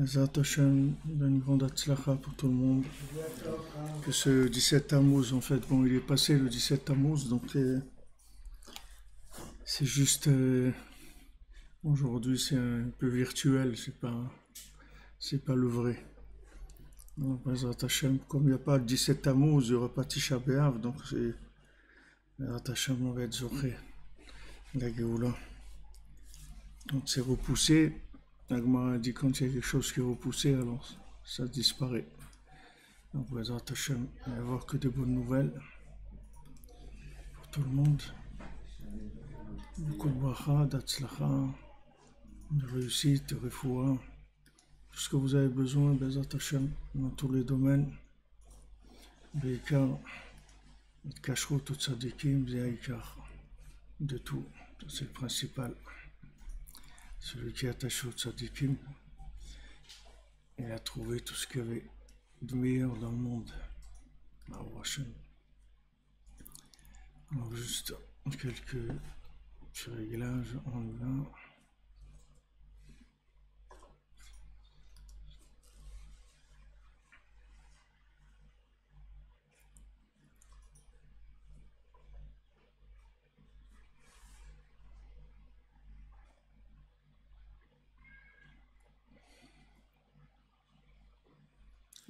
Bezat Hashem, une grande atzlacha pour tout le monde. Que ce 17 Tammuz, en fait, bon, il est passé le 17 Tammuz, donc c'est juste. Aujourd'hui, c'est un peu virtuel, c'est pas le vrai. Donc, Bezat Hashem, comme il n'y a pas le 17 Tammuz, il n'y aura pas Tisha B'Av, donc c'est. Bezat Hashem, on va être zoré, la Géoula. Donc c'est repoussé. L'Agmara dit quand il y a quelque chose qui est repoussé, alors ça disparaît. Donc, Bezat Hashem, il va y avoir que de bonnes nouvelles pour tout le monde. Beaucoup de bracha, d'atzlacha, de réussite, de refoua. Tout ce que vous avez besoin, Bezat Hashem, dans tous les domaines. Beikar, de kashrut, tout tzadikim, beikar, de tout. C'est le principal. Celui qui est attaché au tzadikim, il a trouvé tout ce qu'il y avait de meilleur dans le monde. Alors juste quelques petits réglages, on y va.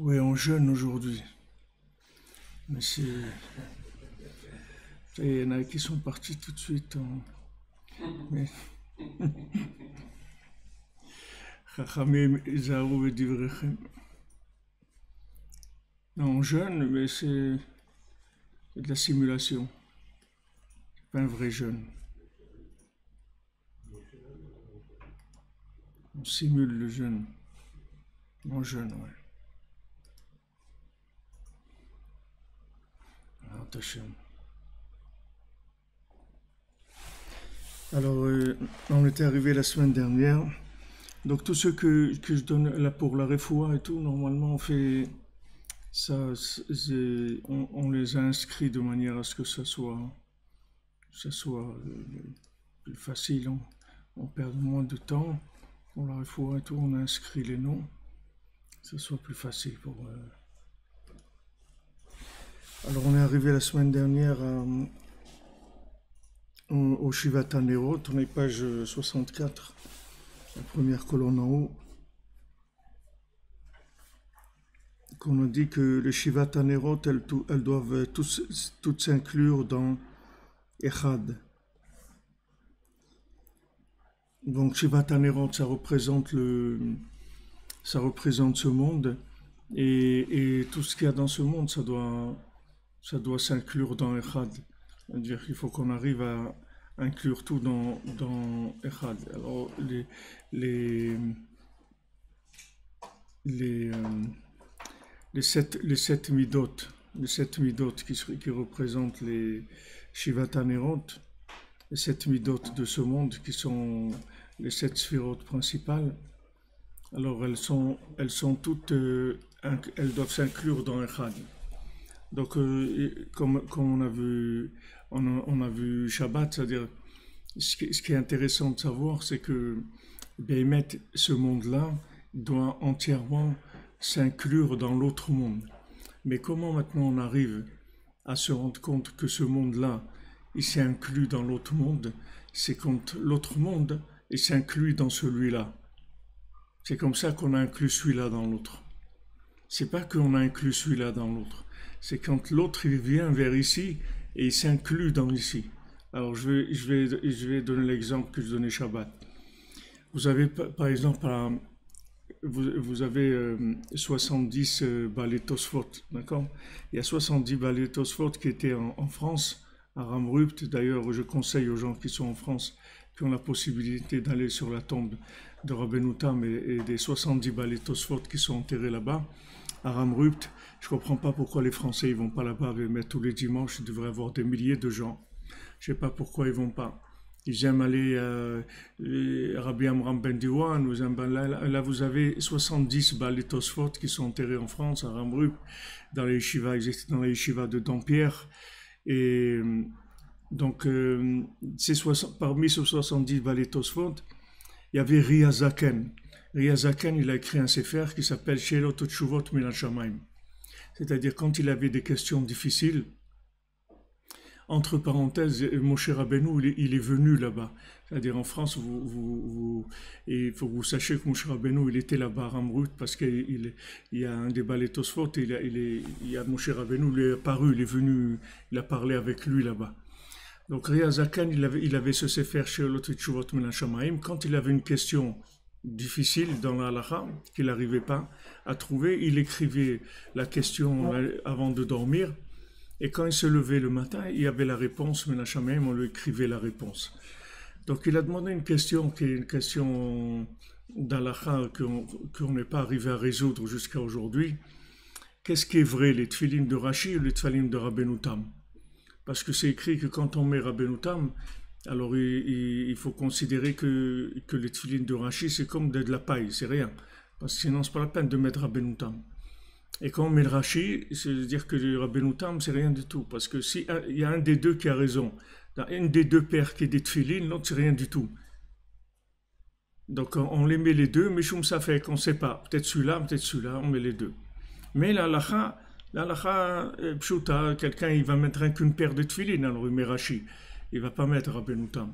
Oui, on jeûne aujourd'hui. Mais c'est. Il y en a qui sont partis tout de suite. Mais. Chachamim, Izaru et Divrechem. Non, on jeûne, mais c'est de la simulation. C'est pas un vrai jeûne. On simule le jeûne. On jeûne, ouais. Alors, on était arrivé la semaine dernière. Donc, tout ce que je donne là pour la refoua et tout, normalement, on fait ça. On les a inscrits de manière à ce que ça soit plus facile. On perd moins de temps. Pour la refoua et tout, on a inscrit les noms. Que ce soit plus facile pour. Alors, on est arrivé la semaine dernière au Shivat HaNerot, on est page 64, la première colonne en haut, qu'on a dit que les Shivat HaNerot, elles doivent toutes s'inclure dans Echad. Donc, Shivat HaNerot, ça représente ce monde, et tout ce qu'il y a dans ce monde, ça doit s'inclure dans Echad. C'est-à-dire qu'il faut qu'on arrive à inclure tout dans Echad. Alors, les sept midot qui représentent les Shivat HaNerot, les 7 midot de ce monde qui sont les 7 sphirotes principales, alors elles sont toutes, elles doivent s'inclure dans Echad. Donc, comme on a vu Shabbat, c'est-à-dire, ce qui est intéressant de savoir, c'est que Béhémet, ce monde-là, doit entièrement s'inclure dans l'autre monde. Mais comment maintenant on arrive à se rendre compte que ce monde-là, il s'est inclus dans l'autre monde? C'est quand l'autre monde, il s'inclut dans celui-là. C'est comme ça qu'on a inclus celui-là dans l'autre. C'est pas qu'on a inclus celui-là dans l'autre. C'est quand l'autre il vient vers ici et il s'inclut dans ici. Alors je vais donner l'exemple que je donnais Shabbat. Vous avez par exemple vous avez 70 balais Tosfot, d'accord? Il y a 70 balais Tosfot qui étaient en France, à Ramrupt. D'ailleurs, je conseille aux gens qui sont en France, qui ont la possibilité d'aller sur la tombe de Rabbeinu Tam et des 70 balais Tosfot qui sont enterrés là-bas, à Ramrupt. Je ne comprends pas pourquoi les Français ne vont pas là-bas, mais tous les dimanches, il devrait y avoir des milliers de gens. Je ne sais pas pourquoi ils ne vont pas. Ils aiment aller à Rabbi Amram Ben Diwan, là vous avez 70 balais Tosfot qui sont enterrés en France, à Ramrupt, dans les yeshivas de Dampierre. Et donc, parmi ces 70 balais Tosfot, il y avait Ria Zaken. Riazakan, il a écrit un sefer qui s'appelle Sheelot Utshuvot Min HaShamayim. C'est-à-dire quand il avait des questions difficiles, entre parenthèses, Moshe Rabbeinu, il est venu là-bas. C'est-à-dire en France, il faut que vous sachiez que Moshe Rabbeinu, il était là-bas à Ramrut, parce qu'il y a un débat les Tosfot, il y a Moshe Rabbeinu, il est apparu, il est venu, il a parlé avec lui là-bas. Donc Riazakan, il avait ce sefer Sheelot Utshuvot Min HaShamayim. Quand il avait une question difficile dans la halakha, qu'il n'arrivait pas à trouver, il écrivait la question avant de dormir. Et quand il se levait le matin, il y avait la réponse, Min HaShamayim, on lui écrivait la réponse. Donc il a demandé une question qui est une question d'halakha qu'on n'est pas arrivé à résoudre jusqu'à aujourd'hui. Qu'est-ce qui est vrai, les tefilines de Rashi ou les tefilines de Rabbeinu Tam? Parce que c'est écrit que quand on met Rabbeinu Tam, alors il faut considérer que les tefilines de Rashi, c'est comme de la paille, c'est rien. Parce que sinon, c'est pas la peine de mettre Rabbeinu Tam. Et quand on met le Rashi, c'est-à-dire que le Rabbeinu Tam, c'est rien du tout. Parce que s'il y a un des deux qui a raison, dans une des deux paires qui est des tefilines, l'autre, c'est rien du tout. Donc on les met les deux, mais Shum ça fait qu'on ne sait pas. Peut-être celui-là, on met les deux. Mais la halakha, pshuta, quelqu'un, il va mettre qu'une paire de tefilines, alors il met Rashi. Il ne va pas mettre Rabbeinu Tam.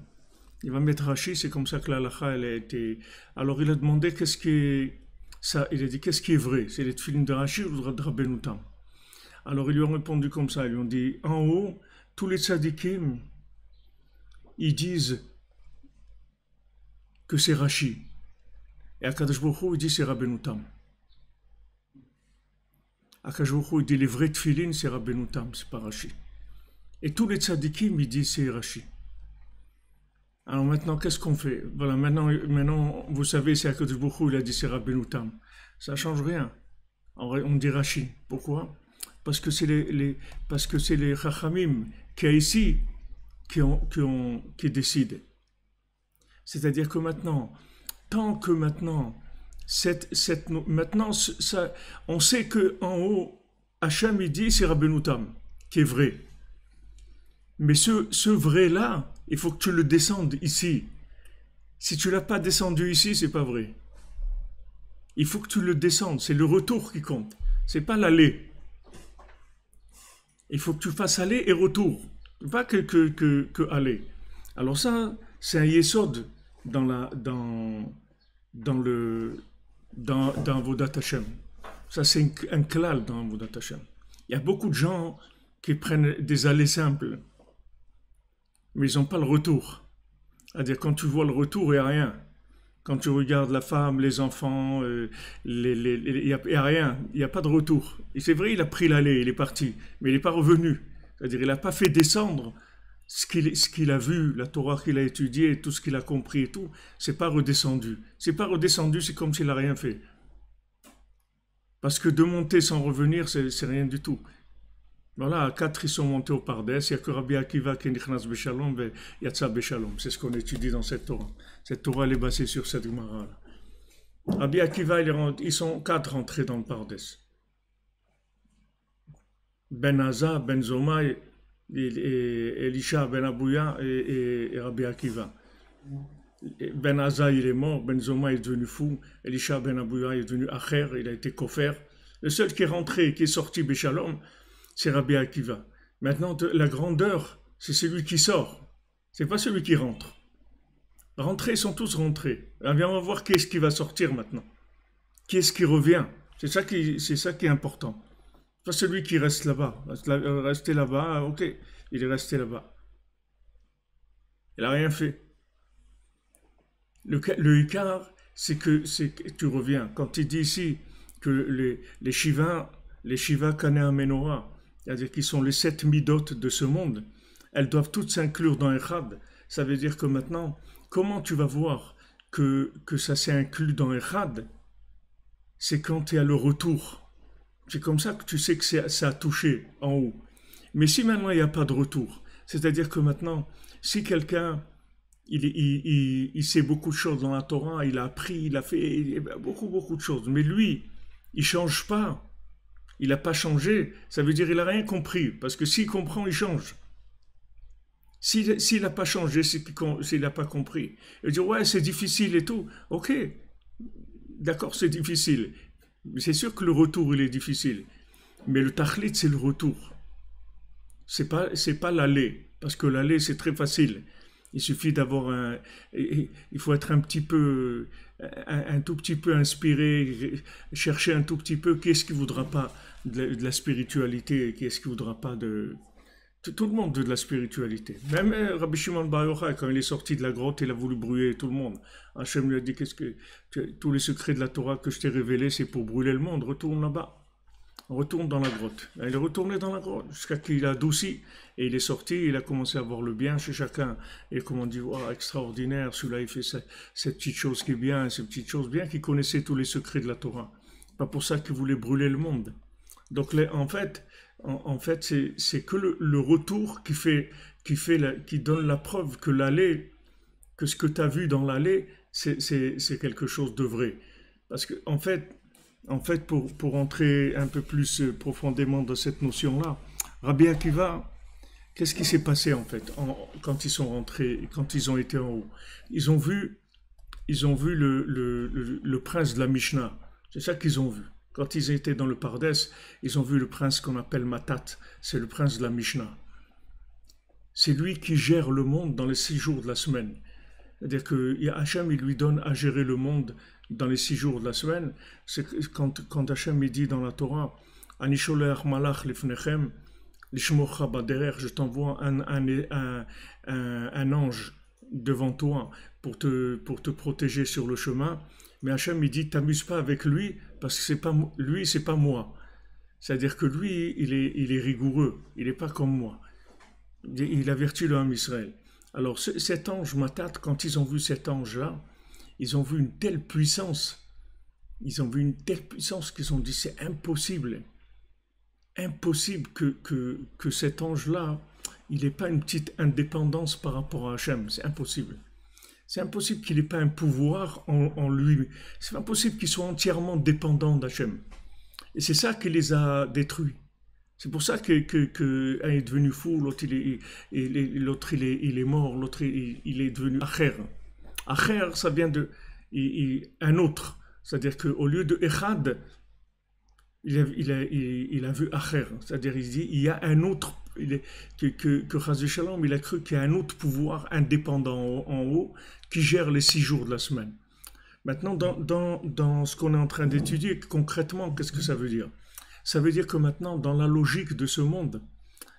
Il va mettre Rashi, c'est comme ça que la halakha, elle a été... Alors il a demandé qu'est-ce qui est... Ça, il a dit, qu'est-ce qui est vrai? C'est les tefilines de Rashi ou de Rabbeinu Tam? Alors ils lui ont répondu comme ça, ils lui ont dit, en haut, tous les tzadikim, ils disent que c'est Rashi. Et Akadosh Baruch Hu, il dit c'est Rabbeinu Tam. Akadosh Baruch Hu, il dit les vrais tefilines, c'est Rabbeinu Tam, c'est pas Rashi. Et tous les tzadikim, ils disent c'est Rashi. Alors maintenant, qu'est-ce qu'on fait? Voilà, maintenant, vous savez, c'est Akadosh Baruch Hu, il a dit c'est Rabbeinu Tam. Ça ne change rien. On dit Rashi. Pourquoi? Parce que c'est les Chachamim qui ici qui décident. C'est-à-dire que maintenant, tant que maintenant, on sait qu'en haut, Hachem il dit c'est Rabbeinu Tam, qui est vrai. Mais ce vrai-là, il faut que tu le descendes ici. Si tu ne l'as pas descendu ici, c'est pas vrai. Il faut que tu le descendes, c'est le retour qui compte. C'est pas l'aller. Il faut que tu fasses aller et retour. Pas que aller. Alors ça, c'est un yesod dans Avodat Hashem. Ça, c'est un klal dans Avodat Hashem. Il y a beaucoup de gens qui prennent des allées simples, mais ils n'ont pas le retour. C'est-à-dire, quand tu vois le retour, il n'y a rien. Quand tu regardes la femme, les enfants, il n'y a rien. Il n'y a pas de retour. Et c'est vrai, il a pris l'allée, il est parti, mais il n'est pas revenu. C'est-à-dire, il n'a pas fait descendre ce qu'il a vu, la Torah qu'il a étudiée, tout ce qu'il a compris et tout. C'est pas redescendu. C'est pas redescendu, c'est comme s'il n'a rien fait. Parce que de monter sans revenir, c'est rien du tout. Voilà, 4 ils sont montés au Pardes, il n'y a que Rabbi Akiva qui est Nichnas Beshalom et Yatsa Beshalom. C'est ce qu'on étudie dans cette Torah. Cette Torah, elle est basée sur cette Gemara. Rabbi Akiva, ils sont 4 rentrés dans le Pardes. Ben Aza, Ben Zoma, Elisha, Ben Abouya et Rabbi Akiva. Ben Aza, il est mort, Ben Zoma est devenu fou, Elisha, Ben Abouya est devenu Acher, il a été Kofer. Le seul qui est rentré, qui est sorti Beshalom, c'est Rabbi Akiva. Maintenant, la grandeur, c'est celui qui sort. C'est pas celui qui rentre. Rentrés, ils sont tous rentrés. Alors, on va voir qui est-ce qui va sortir maintenant. Qui est-ce qui revient? C'est ça qui est important. Pas celui qui reste là-bas. Rester là-bas, ok, il est resté là-bas. Il n'a rien fait. Le Ikar, c'est que tu reviens. Quand il dit ici que les Shiva Kanea Menorah, c'est-à-dire qu'ils sont les 7 midot de ce monde, elles doivent toutes s'inclure dans Echad. Ça veut dire que maintenant, comment tu vas voir que ça s'est inclus dans Echad? C'est quand il y a le retour. C'est comme ça que tu sais que ça a touché en haut. Mais si maintenant il n'y a pas de retour, c'est-à-dire que maintenant, si quelqu'un, il sait beaucoup de choses dans la Torah, il a appris, il a fait beaucoup de choses, mais lui, il ne change pas. Il n'a pas changé, ça veut dire qu'il n'a rien compris. Parce que s'il comprend, il change. S'il n'a pas changé, s'il n'a pas compris. Il dit, ouais, c'est difficile et tout. Ok, d'accord, c'est difficile. C'est sûr que le retour, il est difficile. Mais le tachlit, c'est le retour. C'est pas l'aller. Parce que l'aller, c'est très facile. Il suffit d'avoir un. Il faut être un petit peu. Un tout petit peu inspiré, chercher un tout petit peu qui est-ce qui voudra pas de la spiritualité, qui est-ce qui voudra pas de. Tout le monde veut de la spiritualité. Même Rabbi Shimon Bar Yochai, quand il est sorti de la grotte, il a voulu brûler tout le monde. Hachem lui a dit qu'est-ce que tous les secrets de la Torah que je t'ai révélés, c'est pour brûler le monde. Retourne là-bas. On retourne dans la grotte. Il est retourné dans la grotte jusqu'à qu'il a adouci et il est sorti. Il a commencé à voir le bien chez chacun. Et comme on dit, wow, extraordinaire, celui-là il fait cette petite chose qui est bien, cette petite chose bien, qui connaissait tous les secrets de la Torah. Pas pour ça qu'il voulait brûler le monde. Donc en fait c'est que le retour qui donne la preuve que l'aller, que ce que tu as vu dans l'aller, c'est quelque chose de vrai. Parce que en fait, pour entrer un peu plus profondément dans cette notion-là, Rabbi Akiva, qu'est-ce qui s'est passé en fait quand ils sont rentrés, quand ils ont été en haut? Ils ont vu, ils ont vu le prince de la Mishnah. C'est ça qu'ils ont vu. Quand ils étaient dans le Pardès, ils ont vu le prince qu'on appelle Matat. C'est le prince de la Mishnah. C'est lui qui gère le monde dans les 6 jours de la semaine. C'est-à-dire que Hachem, il lui donne à gérer le monde dans les 6 jours de la semaine. C'est quand Hachem il dit dans la Torah, Anisholeach malach lifnechem, lishmocha baderer, je t'envoie un ange devant toi pour te protéger sur le chemin. Mais Hachem il dit, t'amuse pas avec lui, parce que c'est pas moi. C'est-à-dire que lui, il est rigoureux, il n'est pas comme moi. Il avertit le Ham Israël. Alors cet ange Matat, quand ils ont vu cet ange-là, ils ont vu une telle puissance. Ils ont vu une telle puissance qu'ils ont dit c'est impossible. Impossible que cet ange-là, il n'ait pas une petite indépendance par rapport à Hachem. C'est impossible. C'est impossible qu'il n'ait pas un pouvoir en lui. C'est impossible qu'il soit entièrement dépendant d'Hachem. Et c'est ça qui les a détruits. C'est pour ça qu'un est devenu fou, l'autre il est mort, l'autre il est devenu Acher. Acher, ça vient de un autre. C'est-à-dire qu'au lieu de Echad, il a vu Acher. C'est-à-dire il dit il y a un autre, que Chazé Shalom, il a cru qu'il y a un autre pouvoir indépendant en haut qui gère les 6 jours de la semaine. Maintenant, dans ce qu'on est en train d'étudier, concrètement, qu'est-ce que ça veut dire? Ça veut dire que maintenant, dans la logique de ce monde,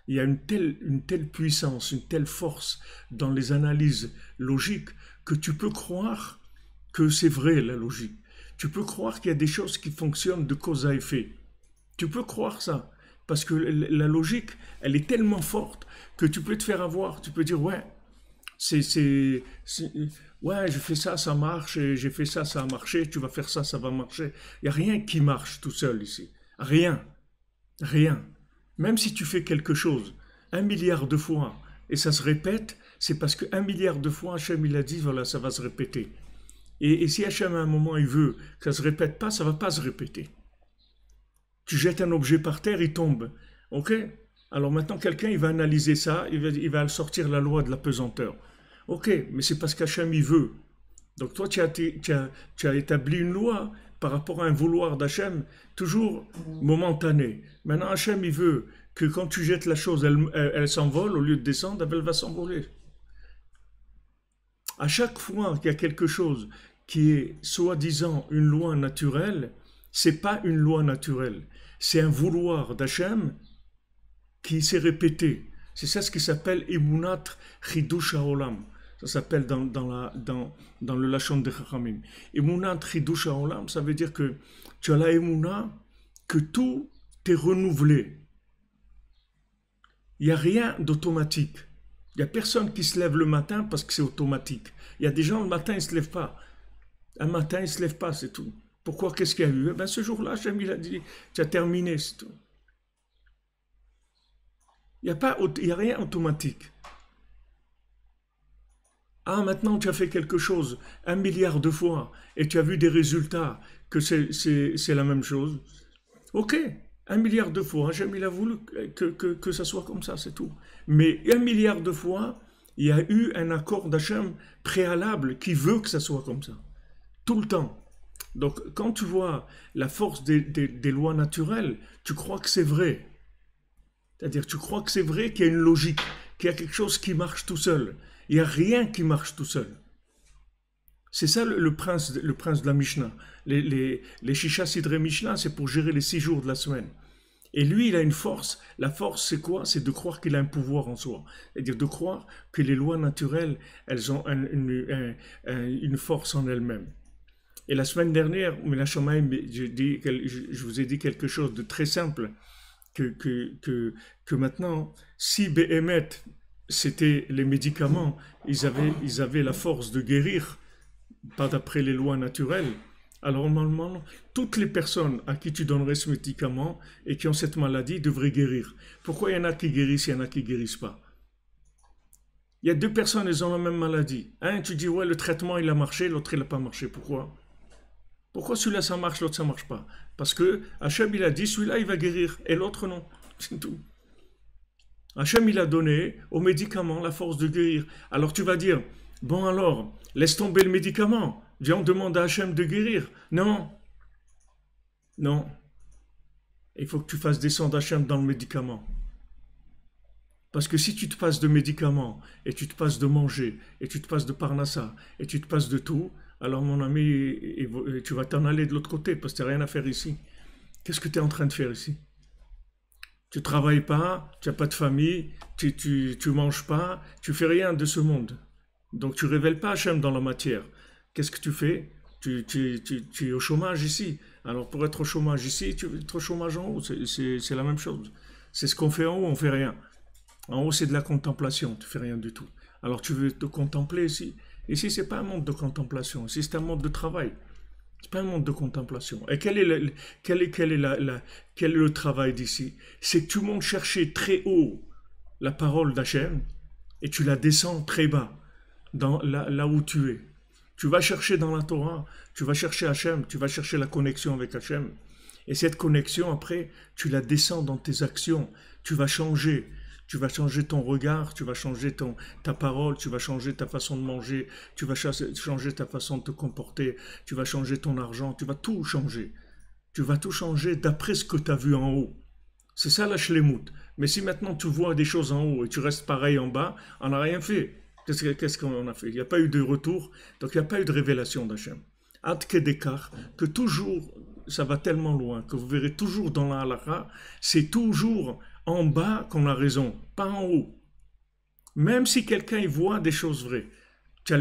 il y a une telle puissance, une telle force dans les analyses logiques que tu peux croire que c'est vrai la logique. Tu peux croire qu'il y a des choses qui fonctionnent de cause à effet. Tu peux croire ça. Parce que la logique, elle est tellement forte que tu peux te faire avoir. Tu peux dire, ouais, ouais, j'ai fait ça, ça marche, j'ai fait ça, ça a marché, tu vas faire ça, ça va marcher. Il n'y a rien qui marche tout seul ici. Rien. Rien. Même si tu fais quelque chose 1 milliard de fois et ça se répète, c'est parce que 1 milliard de fois, Hachem il a dit, voilà, ça va se répéter. Et si Hachem à un moment il veut que ça ne se répète pas, ça ne va pas se répéter. Tu jettes un objet par terre, il tombe. Ok? Alors maintenant, quelqu'un il va analyser ça, il va sortir la loi de la pesanteur. Ok, mais c'est parce qu'Hachem il veut. Donc toi, tu as établi une loi par rapport à un vouloir d'Hachem, toujours momentané. Maintenant, Hachem, il veut que quand tu jettes la chose, elle s'envole, au lieu de descendre, elle va s'envoler. À chaque fois qu'il y a quelque chose qui est soi-disant une loi naturelle, c'est pas une loi naturelle. C'est un vouloir d'Hachem qui s'est répété. C'est ça ce qui s'appelle Emunat Chidush HaOlam. Ça s'appelle dans le Lachon de Chachamim. Emunat Chidush HaOlam, ça veut dire que tu as la Emuna, que tout est renouvelé. Il n'y a rien d'automatique. Il n'y a personne qui se lève le matin parce que c'est automatique. Il y a des gens, le matin, ils ne se lèvent pas. Un matin, ils ne se lèvent pas, c'est tout. Pourquoi? Qu'est-ce qu'il y a eu? Ben, ce jour-là, Hachem, il a dit, tu as terminé, c'est tout. Il n'y a rien automatique. Ah, maintenant, tu as fait quelque chose 1 milliard de fois et tu as vu des résultats, que c'est la même chose. Ok, 1 milliard de fois, Hachem, il a voulu que ça soit comme ça, c'est tout. Mais 1 milliard de fois, il y a eu un accord d'Hachem préalable qui veut que ça soit comme ça. Tout le temps. Donc, quand tu vois la force des lois naturelles, tu crois que c'est vrai. C'est-à-dire, tu crois que c'est vrai qu'il y a une logique, qu'il y a quelque chose qui marche tout seul. Il n'y a rien qui marche tout seul. C'est ça le prince de la Mishnah. Les Shisha Sidrei Mishnah, c'est pour gérer les 6 jours de la semaine. Et lui, il a une force. La force, c'est quoi? C'est de croire qu'il a un pouvoir en soi. C'est-à-dire de croire que les lois naturelles, elles ont une force en elles-mêmes. Et la semaine dernière, je vous ai dit quelque chose de très simple, que maintenant, si Béhémet, c'était les médicaments, ils avaient la force de guérir, pas d'après les lois naturelles, alors normalement, toutes les personnes à qui tu donnerais ce médicament et qui ont cette maladie devraient guérir. Pourquoi il y en a qui guérissent, il y en a qui ne guérissent pas? Il y a deux personnes, elles ont la même maladie. Un, tu dis, ouais, le traitement, il a marché, l'autre, il n'a pas marché. Pourquoi? Pourquoi celui-là, ça marche, l'autre, ça ne marche pas? Parce que Hachem, il a dit, celui-là, il va guérir, et l'autre, non. C'est tout. Hachem, il a donné au médicament la force de guérir. Alors tu vas dire, bon alors, laisse tomber le médicament. Viens, on demande à Hachem de guérir. Non, non. Il faut que tu fasses descendre Hachem dans le médicament. Parce que si tu te passes de médicaments, et tu te passes de manger, et tu te passes de parnassa, et tu te passes de tout, alors mon ami, tu vas t'en aller de l'autre côté, parce que tu n'as rien à faire ici. Qu'est-ce que tu es en train de faire ici? Tu ne travailles pas, tu n'as pas de famille, tu manges pas, tu fais rien de ce monde. Donc tu ne révèles pas Hachem dans la matière. Qu'est-ce que tu fais? Tu es au chômage ici. Alors pour être au chômage ici, tu veux être au chômage en haut. C'est la même chose. C'est ce qu'on fait en haut, on ne fait rien. En haut, c'est de la contemplation, tu ne fais rien du tout. Alors tu veux te contempler ici. Ici, ce n'est pas un monde de contemplation, ici c'est un monde de travail. Ce n'est pas un monde de contemplation. Et quel est le travail d'ici? C'est que tu montes chercher très haut la parole d'Hachem et tu la descends très bas, là où tu es. Tu vas chercher dans la Torah, tu vas chercher Hachem, tu vas chercher la connexion avec Hachem. Et cette connexion, après, tu la descends dans tes actions. Tu vas changer. Tu vas changer ton regard, tu vas changer ta parole, tu vas changer ta façon de manger, tu vas changer ta façon de te comporter, tu vas changer ton argent, tu vas tout changer. Tu vas tout changer d'après ce que tu as vu en haut. C'est ça la shlemut. Mais si maintenant tu vois des choses en haut et tu restes pareil en bas, on n'a rien fait. Qu'est-ce qu'on a fait? Il n'y a pas eu de retour, donc il n'y a pas eu de révélation d'Hachem. Ad kedekar, que toujours, ça va tellement loin, que vous verrez toujours dans la halakha, c'est toujours en bas qu'on a raison, pas en haut. Même si quelqu'un y voit des choses vraies. Tu as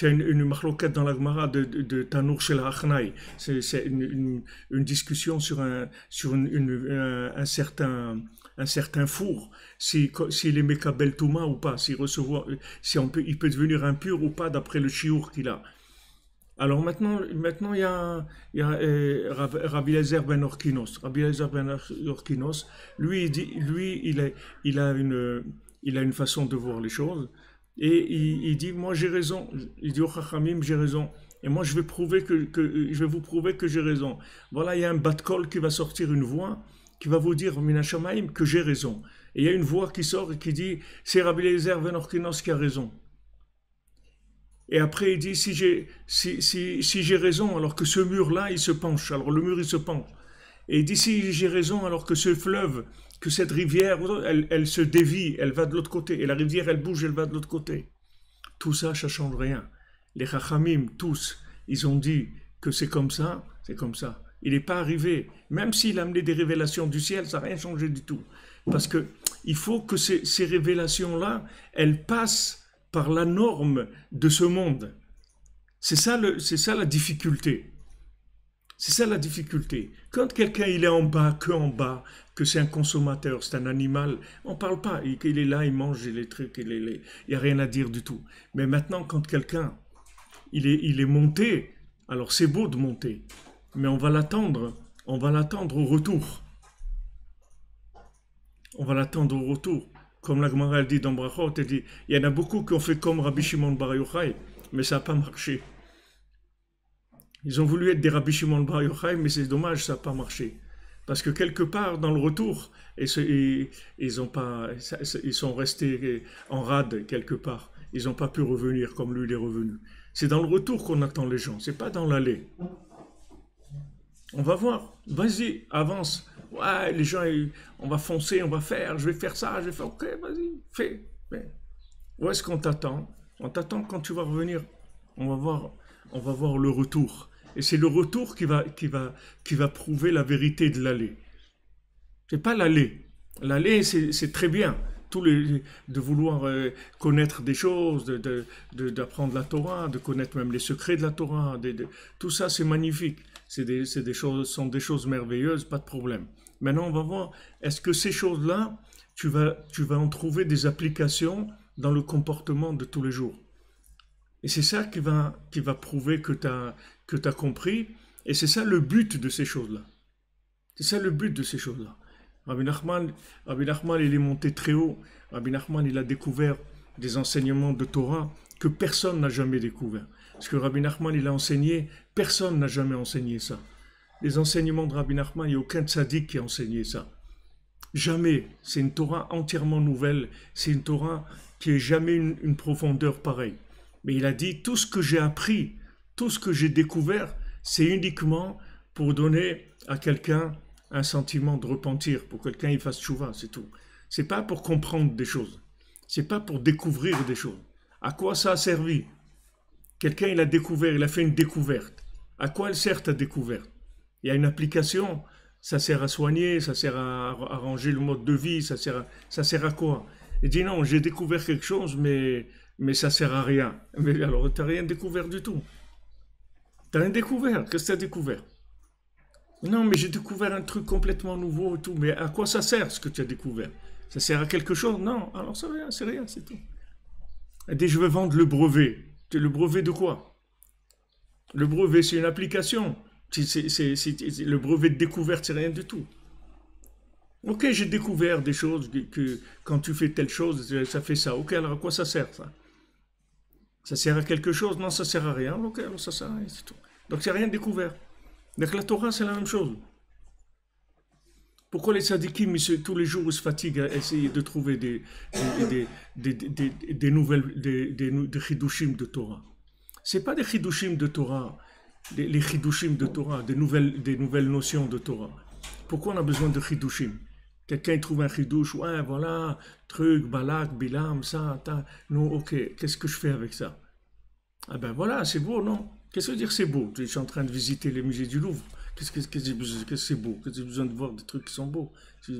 une machloquette dans la Gemara de Tanour Shel Hachnai. C'est une discussion sur un certain four, s'il est Mekabel Touma ou pas, il peut devenir impur ou pas d'après le chiour qu'il a. Alors maintenant il y a Rabbi Eliezer ben Orkinos. Rabbi Eliezer ben Orkinos, lui, il a une façon de voir les choses. Et il dit, moi j'ai raison. Il dit au Chachamim, j'ai raison. Et moi je vais vous prouver que j'ai raison. Voilà, il y a un bat-kol qui va sortir une voix qui va vous dire, Min Hashamaim, que j'ai raison. Et il y a une voix qui sort et qui dit, c'est Rabbi Eliezer ben Orkinos qui a raison. Et après il dit, si j'ai raison, alors que ce mur-là, il se penche. Alors le mur, il se penche. Et il dit, si j'ai raison, alors que ce fleuve, que cette rivière, elle se dévie, elle va de l'autre côté. Et la rivière, elle bouge, elle va de l'autre côté. Tout ça, ça ne change rien. Les Chachamim, tous, ils ont dit que c'est comme ça, c'est comme ça. Il n'est pas arrivé. Même s'il a amené des révélations du ciel, ça n'a rien changé du tout. Parce que il faut que ces révélations-là, elles passent par la norme de ce monde. C'est ça la difficulté. C'est ça la difficulté. Quand quelqu'un il est en bas, que c'est un consommateur, c'est un animal, on ne parle pas. Il est là, il mange les trucs, il n'y a rien à dire du tout. Mais maintenant, quand quelqu'un il est monté, alors c'est beau de monter, mais on va l'attendre au retour. On va l'attendre au retour. Comme la Gemara dit dans Brachot, elle dit, il y en a beaucoup qui ont fait comme Rabbi Shimon Bar Yochai, mais ça n'a pas marché. Ils ont voulu être des Rabbi Shimon Bar Yochai, mais c'est dommage, ça n'a pas marché. Parce que quelque part, dans le retour, ils sont restés en rade quelque part. Ils n'ont pas pu revenir comme lui il est revenu. C'est dans le retour qu'on attend les gens, c'est pas dans l'aller. On va voir. Vas-y, avance. Ouais, les gens, on va foncer, on va faire, je vais faire ça, je vais faire. Ok, vas-y, fais. Fais. Où est-ce qu'on t'attend? On t'attend quand tu vas revenir. On va voir, on va voir le retour. Et c'est le retour qui va prouver la vérité de l'aller. C'est pas l'aller. L'aller, c'est très bien. De vouloir connaître des choses, d'apprendre la Torah, de connaître même les secrets de la Torah, tout ça c'est magnifique. C'est des choses, sont des choses merveilleuses, pas de problème. Maintenant on va voir, est-ce que ces choses-là, tu vas en trouver des applications dans le comportement de tous les jours. Et c'est ça qui va prouver que tu as compris, et c'est ça le but de ces choses-là. C'est ça le but de ces choses-là. Rabbi Nachman, il est monté très haut. Rabbi Nachman, il a découvert des enseignements de Torah que personne n'a jamais découvert. Ce que Rabbi Nachman, il a enseigné, personne n'a jamais enseigné ça. Les enseignements de Rabbi Nachman, il n'y a aucun tzaddik qui a enseigné ça. Jamais. C'est une Torah entièrement nouvelle. C'est une Torah qui n'a jamais une profondeur pareille. Mais il a dit, tout ce que j'ai appris, tout ce que j'ai découvert, c'est uniquement pour donner à quelqu'un un sentiment de repentir, pour que quelqu'un il fasse tchouva, c'est tout. C'est pas pour comprendre des choses. C'est pas pour découvrir des choses. À quoi ça a servi? Quelqu'un il a découvert, il a fait une découverte. À quoi elle sert ta découverte? Il y a une application, ça sert à soigner, ça sert à arranger le mode de vie, ça sert à quoi? Il dit non, j'ai découvert quelque chose, mais ça sert à rien. Mais alors, tu n'as rien découvert du tout. Tu n'as rien découvert. Qu'est-ce que tu as découvert? Non, mais j'ai découvert un truc complètement nouveau et tout. Mais à quoi ça sert ce que tu as découvert? Ça sert à quelque chose? Non. Alors, ça c'est rien, c'est tout. Elle dit, je vais vendre le brevet. Le brevet de quoi? Le brevet, c'est une application. Le brevet de découverte, c'est rien du tout. Ok, j'ai découvert des choses que quand tu fais telle chose, ça fait ça. Ok, alors à quoi ça sert ça? Ça sert à quelque chose? Non, ça sert à rien. Ok, alors ça sert à rien, c'est tout. Donc c'est rien découvert. Donc la Torah, c'est la même chose. Pourquoi les tzadikim, tous les jours, ils se fatiguent à essayer de trouver des nouvelles, des chidushim de Torah? C'est pas des chidushim de Torah, les chidushim de Torah, des nouvelles notions de Torah. Pourquoi on a besoin de chidushim? Quelqu'un trouve un chidouche, ouais, voilà, truc, balak, bilam, ça, ta. Non, ok, qu'est-ce que je fais avec ça? Ah ben voilà, c'est beau, non? Qu'est-ce que ça veut dire c'est beau? Je suis en train de visiter les musées du Louvre. Qu'est-ce que c'est beau? Qu'est-ce que j'ai besoin de voir des trucs qui sont beaux?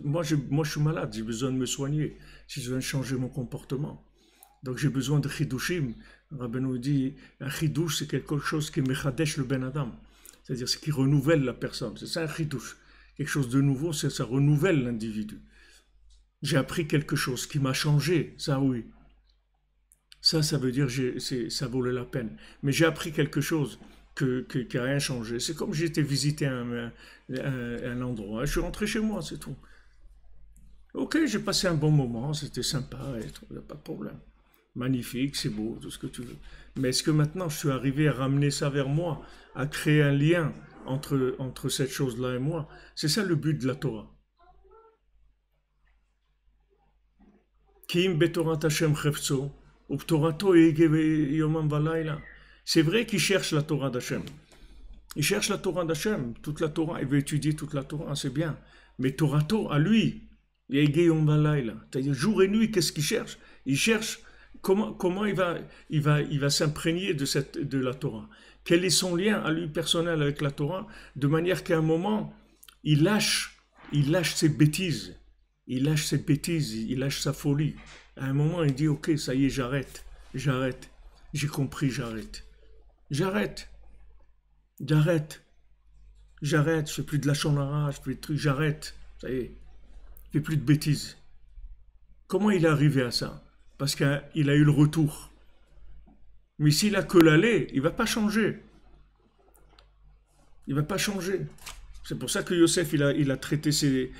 Moi, je suis malade, j'ai besoin de me soigner. J'ai besoin de changer mon comportement. Donc j'ai besoin de chidushim. Rabbeinu dit, un chidouche, c'est quelque chose qui mechadesh le ben adam. C'est-à-dire, c'est qui renouvelle la personne. C'est ça un chidouche. Quelque chose de nouveau, ça renouvelle l'individu. J'ai appris quelque chose qui m'a changé, ça oui. Ça veut dire que ça vaut la peine. Mais j'ai appris quelque chose qui n'a rien changé. C'est comme j'étais visiter un endroit, je suis rentré chez moi, c'est tout. Ok, j'ai passé un bon moment, c'était sympa, il n'y a pas de problème. Magnifique, c'est beau, tout ce que tu veux. Mais est-ce que maintenant je suis arrivé à ramener ça vers moi, à créer un lien entre cette chose-là et moi? C'est ça le but de la Torah. Kim betorat Hashem chefzo, uptorato yomam valayla. C'est vrai qu'il cherche la Torah d'Hachem. Il cherche la Torah d'Hachem, toute la Torah, il veut étudier toute la Torah, c'est bien. Mais Torato, à lui, c'est-à-dire jour et nuit, qu'est-ce qu'il cherche? Il cherche comment il va s'imprégner de la Torah. Quel est son lien à lui personnel avec la Torah, de manière qu'à un moment, il lâche ses bêtises, il lâche sa folie. À un moment, il dit, ok, ça y est, j'arrête, j'ai compris, j'arrête, je fais plus de la shonara, je fais des trucs, j'arrête, ça y est, je fais plus de bêtises. Comment il est arrivé à ça? Parce qu'il a eu le retour. Mais s'il a que l'aller, il ne va pas changer. Il ne va pas changer. C'est pour ça que Yosef, il a traité ses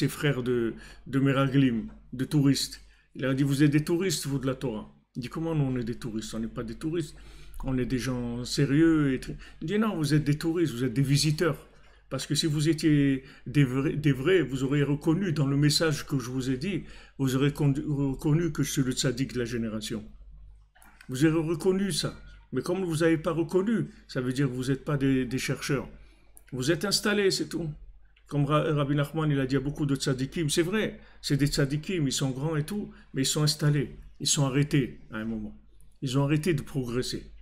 frères de Meraglim, de touristes. Il a dit, vous êtes des touristes, vous, de la Torah. Il dit, comment nous, on est des touristes? On n'est pas des touristes. On est des gens sérieux. Il dit, non, vous êtes des touristes, vous êtes des visiteurs. Parce que si vous étiez des vrais, vous auriez reconnu dans le message que je vous ai dit, vous aurez reconnu que je suis le tzaddik de la génération. Vous aurez reconnu ça. Mais comme vous n'avez pas reconnu, ça veut dire que vous n'êtes pas des chercheurs. Vous êtes installés, c'est tout. Comme Rabbi Nachman, il a dit à beaucoup de tzadikim, c'est vrai, c'est des tzadikim, ils sont grands et tout, mais ils sont installés, ils sont arrêtés à un moment. Ils ont arrêté de progresser.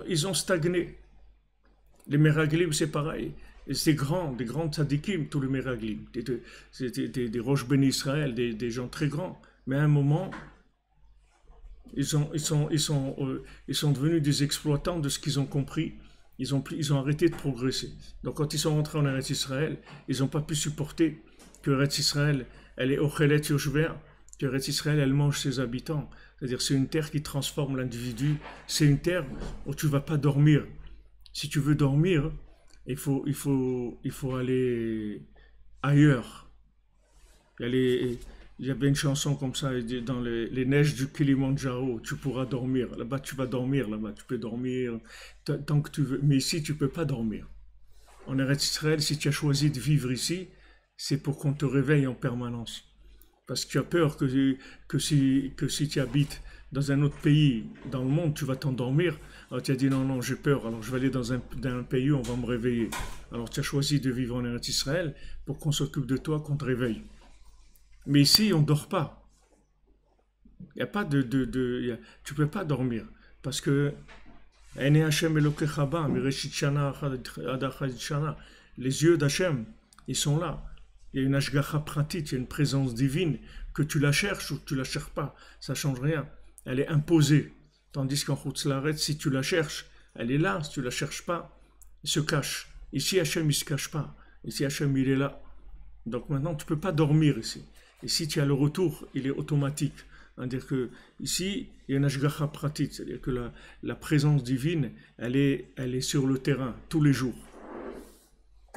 Ils ont stagné. Les Meraglim, c'est pareil. Et c'est des grands tzadikim, tous les Meraglim. Des roches bénis Israël, des gens très grands. Mais à un moment, ils sont devenus des exploitants de ce qu'ils ont compris. Ils ont arrêté de progresser. Donc quand ils sont rentrés en Eretz Israël, ils n'ont pas pu supporter que Eretz Israël, elle est Ochelet Yoshver, que Eretz Israël, elle mange ses habitants. C'est-à-dire c'est une terre qui transforme l'individu. C'est une terre où tu ne vas pas dormir. Si tu veux dormir, il faut aller ailleurs. Il y avait une chanson comme ça, dans les neiges du Kilimandjaro, tu pourras dormir. Là-bas, tu vas dormir, là-bas, tu peux dormir tant que tu veux. Mais ici, tu ne peux pas dormir. En Eretz Israël, si tu as choisi de vivre ici, c'est pour qu'on te réveille en permanence. Parce que tu as peur que si tu habites dans un autre pays, dans le monde, tu vas t'endormir. Alors tu as dit non, j'ai peur, alors je vais aller dans un pays où on va me réveiller. Alors tu as choisi de vivre en Eretz Israël pour qu'on s'occupe de toi, qu'on te réveille. Mais ici, on ne dort pas. Il y a pas tu ne peux pas dormir. Parce que les yeux d'Hachem, ils sont là. Il y a une ashgacha pratique, il y a une présence divine, que tu la cherches ou que tu la cherches pas, ça ne change rien. Elle est imposée. Tandis qu'en Chutz-Laaretz, si tu la cherches, elle est là. Si tu la cherches pas, il se cache. Ici, Hachem, il se cache pas. Ici, Hachem, il est là. Donc maintenant, tu peux pas dormir ici. Et si tu as le retour, il est automatique. C'est-à-dire que ici, il y a une ashgacha pratique, c'est-à-dire que la présence divine, elle est sur le terrain tous les jours.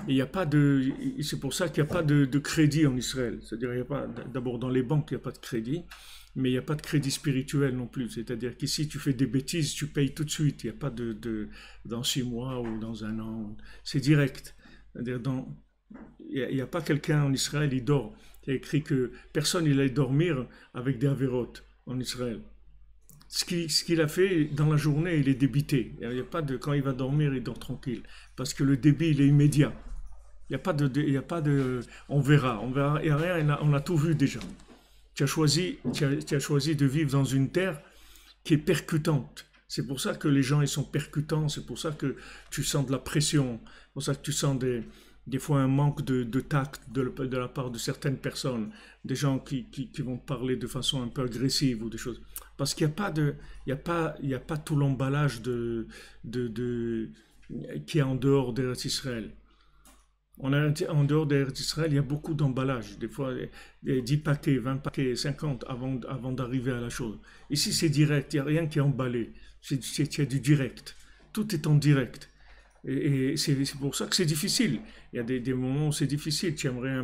Et il y a pas de, c'est pour ça qu'il n'y a pas de crédit en Israël. C'est-à-dire, il y a pas, d'abord dans les banques, il n'y a pas de crédit, mais il n'y a pas de crédit spirituel non plus. C'est-à-dire qu'ici, tu fais des bêtises, tu payes tout de suite. Il n'y a pas dans 6 mois ou dans un an. C'est direct. C'est-à-dire, il n'y a pas quelqu'un en Israël, il dort. Il y a écrit que personne il allait dormir avec des avérotes en Israël. Ce qu'il a fait dans la journée, il est débité. Il n'y a pas de, quand il va dormir, il dort tranquille. Parce que le débit, il est immédiat. Il n'y a pas de, on verra, il n'y a rien, on a tout vu déjà. Tu as choisi de vivre dans une terre qui est percutante. C'est pour ça que les gens, ils sont percutants. C'est pour ça que tu sens de la pression. C'est pour ça que tu sens des fois un manque de tact de la part de certaines personnes, des gens qui vont parler de façon un peu agressive ou des choses. Parce qu'il n'y a pas tout l'emballage qui est en dehors d'Eretz Israël. En dehors d'Eretz Israël, il y a beaucoup d'emballage. Des fois, 10 paquets, 20 paquets, 50 avant d'arriver à la chose. Ici, c'est direct, il n'y a rien qui est emballé. Il y a du direct. Tout est en direct. Et c'est pour ça que c'est difficile. Il y a des moments où c'est difficile. Tu aimerais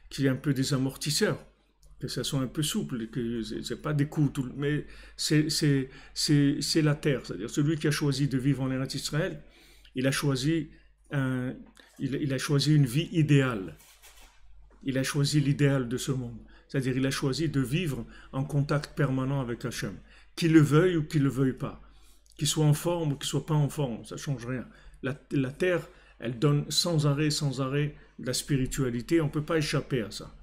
qu'il y ait un peu des amortisseurs, que ça soit un peu souple, que c'est pas des coups. Mais c'est la terre. C'est-à-dire celui qui a choisi de vivre en Eretz Israël, il a choisi une vie idéale. Il a choisi l'idéal de ce monde. C'est-à-dire il a choisi de vivre en contact permanent avec Hachem. Qu'il le veuille ou qu'il ne le veuille pas. Qu'il soit en forme ou qu'il ne soit pas en forme, ça ne change rien. La terre, elle donne sans arrêt de la spiritualité. On ne peut pas échapper à ça.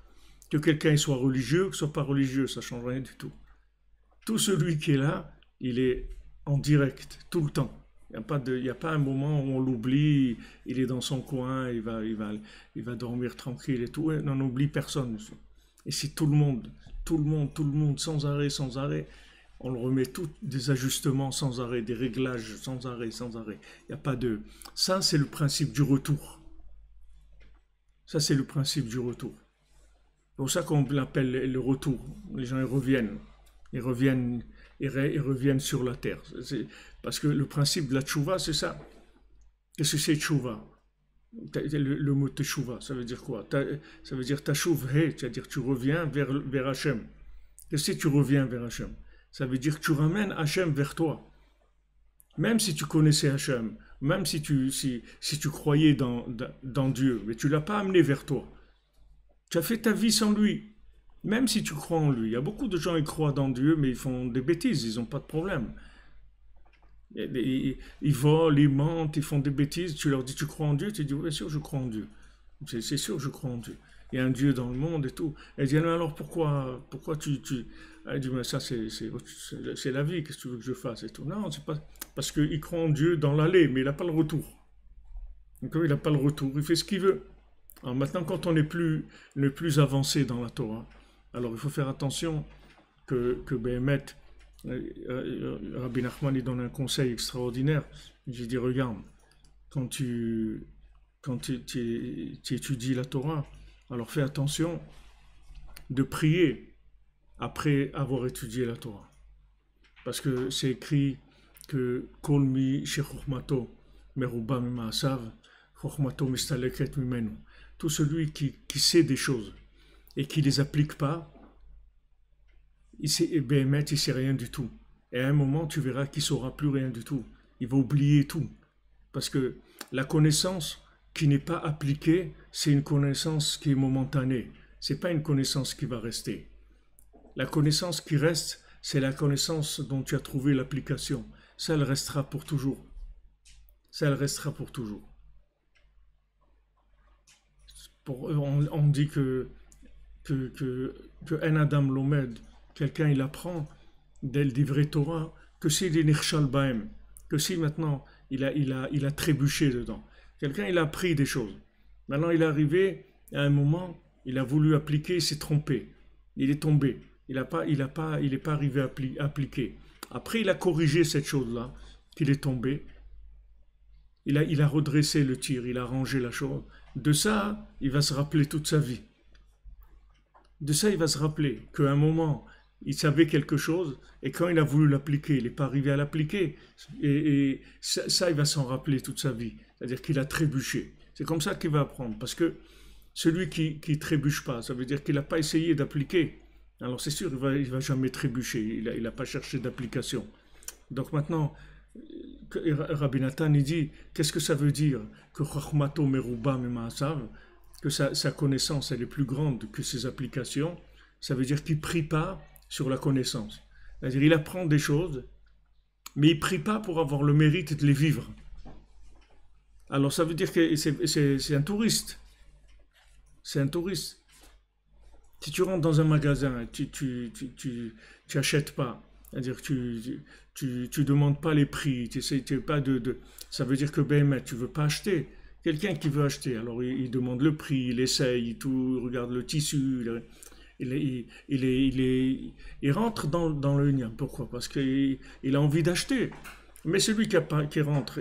Que quelqu'un soit religieux, qu'il ne soit pas religieux, ça ne change rien du tout. Tout celui qui est là, il est en direct, tout le temps. Il n'y a pas un moment où on l'oublie, il est dans son coin, il va dormir tranquille et tout. On n'oublie personne. Et si tout le monde, sans arrêt, on le remet tout des ajustements sans arrêt, des réglages sans arrêt. Il n'y a pas de... Ça, c'est le principe du retour. Ça, c'est le principe du retour. C'est pour ça qu'on l'appelle le retour. Les gens, ils reviennent sur la terre. Parce que le principe de la tchouva, c'est ça. Qu'est-ce que c'est tchouva? Le mot tchouva, ça veut dire quoi? Ça veut dire tachouv he, c'est-à-dire tu reviens vers Hachem. Qu'est-ce que tu reviens vers Hachem? Ça veut dire que tu ramènes Hachem vers toi. Même si tu connaissais Hachem, même si tu croyais dans Dieu, mais tu ne l'as pas amené vers toi. Tu as fait ta vie sans lui. Même si tu crois en lui. Il y a beaucoup de gens qui croient dans Dieu, mais ils font des bêtises, ils n'ont pas de problème. Ils volent, ils mentent, ils font des bêtises. Tu leur dis, tu crois en Dieu? Tu dis, oui, bien sûr, je crois en Dieu. C'est sûr, je crois en Dieu. Il y a un Dieu dans le monde et tout. Elle dit, alors pourquoi tu... Elle dit, mais ça, c'est la vie, qu'est-ce que tu veux que je fasse et tout. Non, c'est pas... Parce qu'il croit en Dieu dans l'aller, mais il n'a pas le retour. Donc, il n'a pas le retour, il fait ce qu'il veut. Alors maintenant, quand on n'est plus avancé dans la Torah, alors il faut faire attention que Béhémet, Rabbi Nachman, il donne un conseil extraordinaire. Il dit, regarde, quand tu étudies la Torah, alors fais attention de prier après avoir étudié la Torah. Parce que c'est écrit que Kol mi shechokmato meruba mimaasav, chokmato mistaleket mimenu. Tout celui qui sait des choses et qui ne les applique pas, il ne sait rien du tout. Et à un moment, tu verras qu'il ne saura plus rien du tout. Il va oublier tout. Parce que la connaissance qui n'est pas appliquée, c'est une connaissance qui est momentanée. Ce n'est pas une connaissance qui va rester. La connaissance qui reste, c'est la connaissance dont tu as trouvé l'application. Ça, elle restera pour toujours. Ça, elle restera pour toujours. On dit que un Adam Lomed, quelqu'un il apprend des vrais Torah, que s'il est Nirshal Bahem, que si maintenant il a trébuché dedans. Quelqu'un il a appris des choses. Maintenant il est arrivé à un moment, il a voulu appliquer, il s'est trompé. Il est tombé. Il n'est pas arrivé à appliquer. Après il a corrigé cette chose-là, qu'il est tombé. Il a redressé le tir, il a rangé la chose. De ça, il va se rappeler toute sa vie. De ça, il va se rappeler qu'à un moment, il savait quelque chose et quand il a voulu l'appliquer, il n'est pas arrivé à l'appliquer. Et ça, il va s'en rappeler toute sa vie. C'est-à-dire qu'il a trébuché. C'est comme ça qu'il va apprendre. Parce que celui qui trébuche pas, ça veut dire qu'il n'a pas essayé d'appliquer. Alors c'est sûr, il va jamais trébucher. Il n'a pas cherché d'application. Donc maintenant, Rabbi Nathan, il dit, qu'est-ce que ça veut dire que Chachmato Meruba Memaasav, que sa connaissance elle est plus grande que ses applications? Ça veut dire qu'il ne prie pas sur la connaissance. C'est-à-dire il apprend des choses, mais il ne prie pas pour avoir le mérite de les vivre. Alors ça veut dire que c'est un touriste. C'est un touriste. Si tu rentres dans un magasin, tu n'achètes pas. C'est-à-dire que tu demandes pas les prix, tu pas ça veut dire que ben, tu veux pas acheter. Quelqu'un qui veut acheter, alors il demande le prix, il essaye, tout, il regarde le tissu, il rentre dans le lien. Pourquoi? Parce qu'il a envie d'acheter. Mais celui qui rentre,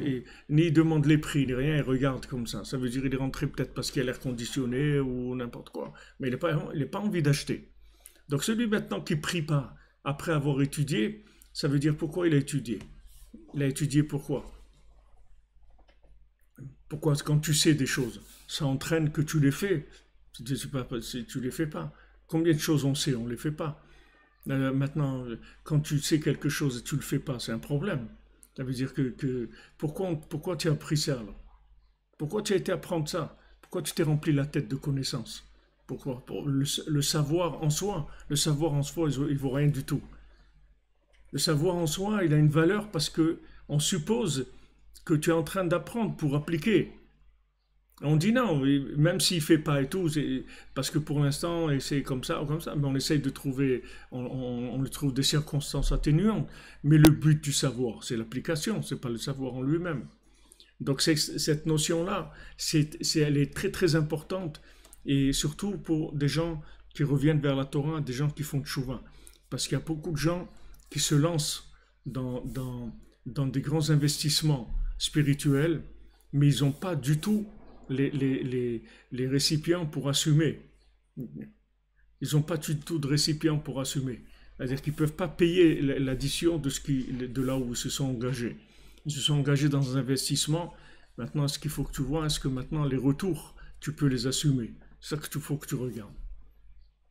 ni demande les prix, ni rien, il regarde comme ça. Ça veut dire qu'il est rentré peut-être parce qu'il a l'air conditionné ou n'importe quoi. Mais il n'a pas envie d'acheter. Donc celui maintenant qui ne prie pas, après avoir étudié, ça veut dire pourquoi il a étudié. Il a étudié pourquoi? Pourquoi quand tu sais des choses, ça entraîne que tu les fais. Tu les fais pas. Combien de choses on sait, on les fait pas. Maintenant, quand tu sais quelque chose et tu le fais pas, c'est un problème. Ça veut dire pourquoi tu as appris ça alors? Pourquoi tu as été apprendre ça? Pourquoi tu t'es rempli la tête de connaissances? Pourquoi? Pour le savoir en soi. Le savoir en soi, il vaut rien du tout. Le savoir en soi, il a une valeur parce que on suppose que tu es en train d'apprendre pour appliquer. On dit non, même s'il ne fait pas et tout, parce que pour l'instant, c'est comme ça ou comme ça, mais on essaye de trouver, on trouve des circonstances atténuantes. Mais le but du savoir, c'est l'application, c'est pas le savoir en lui-même. Donc cette notion-là, elle est très très importante, et surtout pour des gens qui reviennent vers la Torah, des gens qui font tchouva. Parce qu'il y a beaucoup de gens qui se lancent dans des grands investissements spirituels, mais ils n'ont pas du tout les récipients pour assumer. Ils n'ont pas du tout de récipients pour assumer. C'est-à-dire qu'ils ne peuvent pas payer l'addition de là où ils se sont engagés. Ils se sont engagés dans un investissement. Maintenant, ce qu'il faut que tu vois, est-ce que maintenant les retours, tu peux les assumer? C'est ça qu'il faut que tu regardes.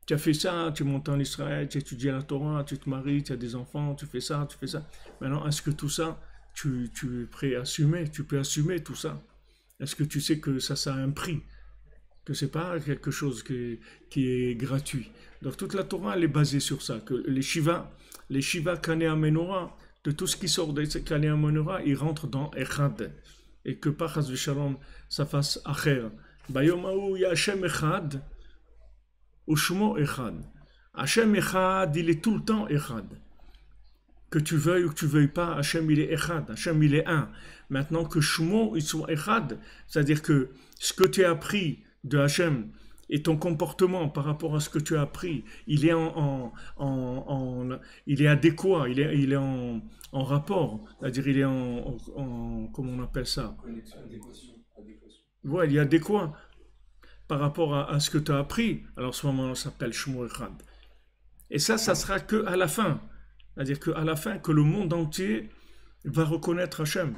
Tu as fait ça, tu montes en Israël, tu étudies la Torah, tu te maries, tu as des enfants, tu fais ça, tu fais ça. Maintenant, est-ce que tout ça, tu es prêt à assumer? Tu peux assumer tout ça? Est-ce que tu sais que ça a un prix? Que ce n'est pas quelque chose qui est gratuit. Donc toute la Torah, elle est basée sur ça. Que les Shiva Kaneh Amenora, de tout ce qui sort de Kalyan Menorah, il rentre dans Echad. Et que pas Chas V'Shalom, ça fasse Acher. Bayom Haou, il y a Hashem Echad, ou Shmo Echad. Hashem Echad, il est tout le temps Echad. Que tu veuilles ou que tu veuilles pas, Hashem il est Echad, Hashem il est un. Maintenant que Shmo, il soit Echad, c'est-à-dire que ce que tu as appris de Hashem, et ton comportement par rapport à ce que tu as appris, il est il est adéquat, il est en rapport, c'est-à-dire il est comment on appelle ça? Ouais, il est adéquat par rapport à ce que tu as appris. Alors, ce moment-là, ça s'appelle Shmo Echad. Et ça sera que à la fin. C'est-à-dire qu'à la fin, que le monde entier va reconnaître Hachem.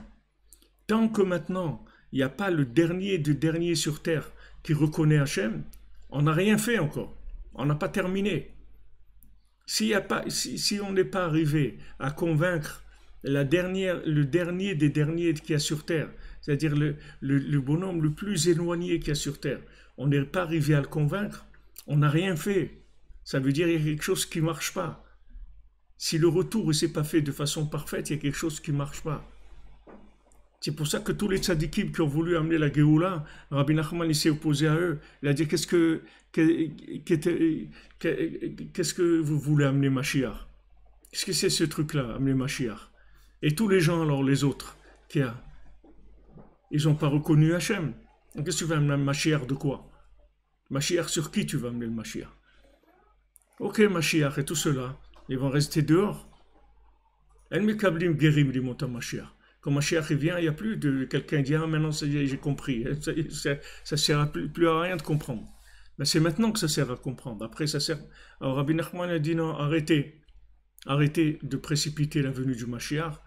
Tant que maintenant, il n'y a pas le dernier du dernier sur terre qui reconnaît Hachem, on n'a rien fait encore. On n'a pas terminé. Si on n'est pas arrivé à convaincre le dernier des derniers qu'il y a sur terre, c'est-à-dire le bonhomme le plus éloigné qu'il y a sur terre, on n'est pas arrivé à le convaincre, on n'a rien fait. Ça veut dire qu'il y a quelque chose qui ne marche pas. Si le retour ne s'est pas fait de façon parfaite, il y a quelque chose qui ne marche pas. C'est pour ça que tous les tzadikim qui ont voulu amener la Géoula, Rabbi Nachman s'est opposé à eux. Il a dit qu'est-ce que vous voulez amener Mashiach? Qu'est-ce que c'est ce truc-là, amener Mashiach? Et tous les gens, alors les autres, ils n'ont pas reconnu Hachem. Qu'est-ce que tu vas amener Mashiach de quoi? Mashiach sur qui tu vas amener le Mashiach? Ok, Mashiach et tout cela, ils vont rester dehors. El Mekablim Gerim li monta Mashiach. Quand Mashiach vient, il n'y a plus de quelqu'un qui dit ah maintenant j'ai compris. Ça ne sert plus à rien de comprendre. Mais c'est maintenant que ça sert à comprendre. Après ça sert. Alors Rabbi Nachman a dit non, arrêtez de précipiter la venue du Mashiach.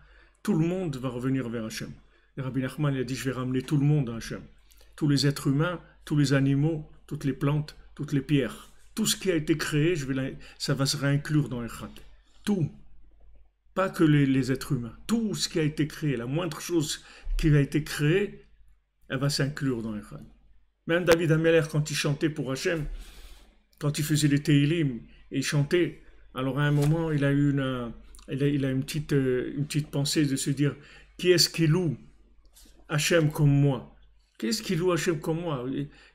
Tout le monde va revenir vers Hachem. Et Rabbi Nachman a dit je vais ramener tout le monde à Hachem. Tous les êtres humains, tous les animaux, toutes les plantes, toutes les pierres. Tout ce qui a été créé, ça va se réinclure dans Echad. Tout. Pas que les êtres humains. Tout ce qui a été créé, la moindre chose qui a été créée, elle va s'inclure dans Echad. Même David Ameller, quand il chantait pour Hachem, quand il faisait les Teilim, et il chantait, alors à un moment, il a eu une petite pensée de se dire, qui est-ce qui loue Hachem comme moi? Qu'est-ce qui loue Hachem comme moi?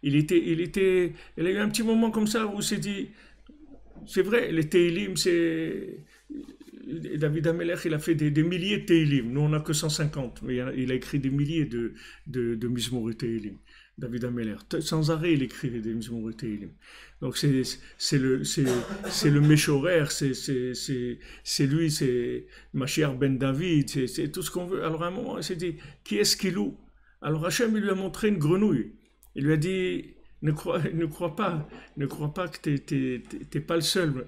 Il a eu un petit moment comme ça où il s'est dit, c'est vrai, les Teilim, c'est... David Ameller, il a fait des milliers de Teilim. Nous, on n'a que 150, mais il a écrit des milliers de Mizmor et Teilim. David Ameller. Sans arrêt, il écrit des Mizmor et Teilim. Donc, c'est le Méchorer, c'est lui, c'est Mashiach ben David, c'est tout ce qu'on veut. Alors, à un moment, il s'est dit, qui est-ce qui loue? Alors, Hachem, il lui a montré une grenouille. Il lui a dit, ne crois pas que t'es pas le seul,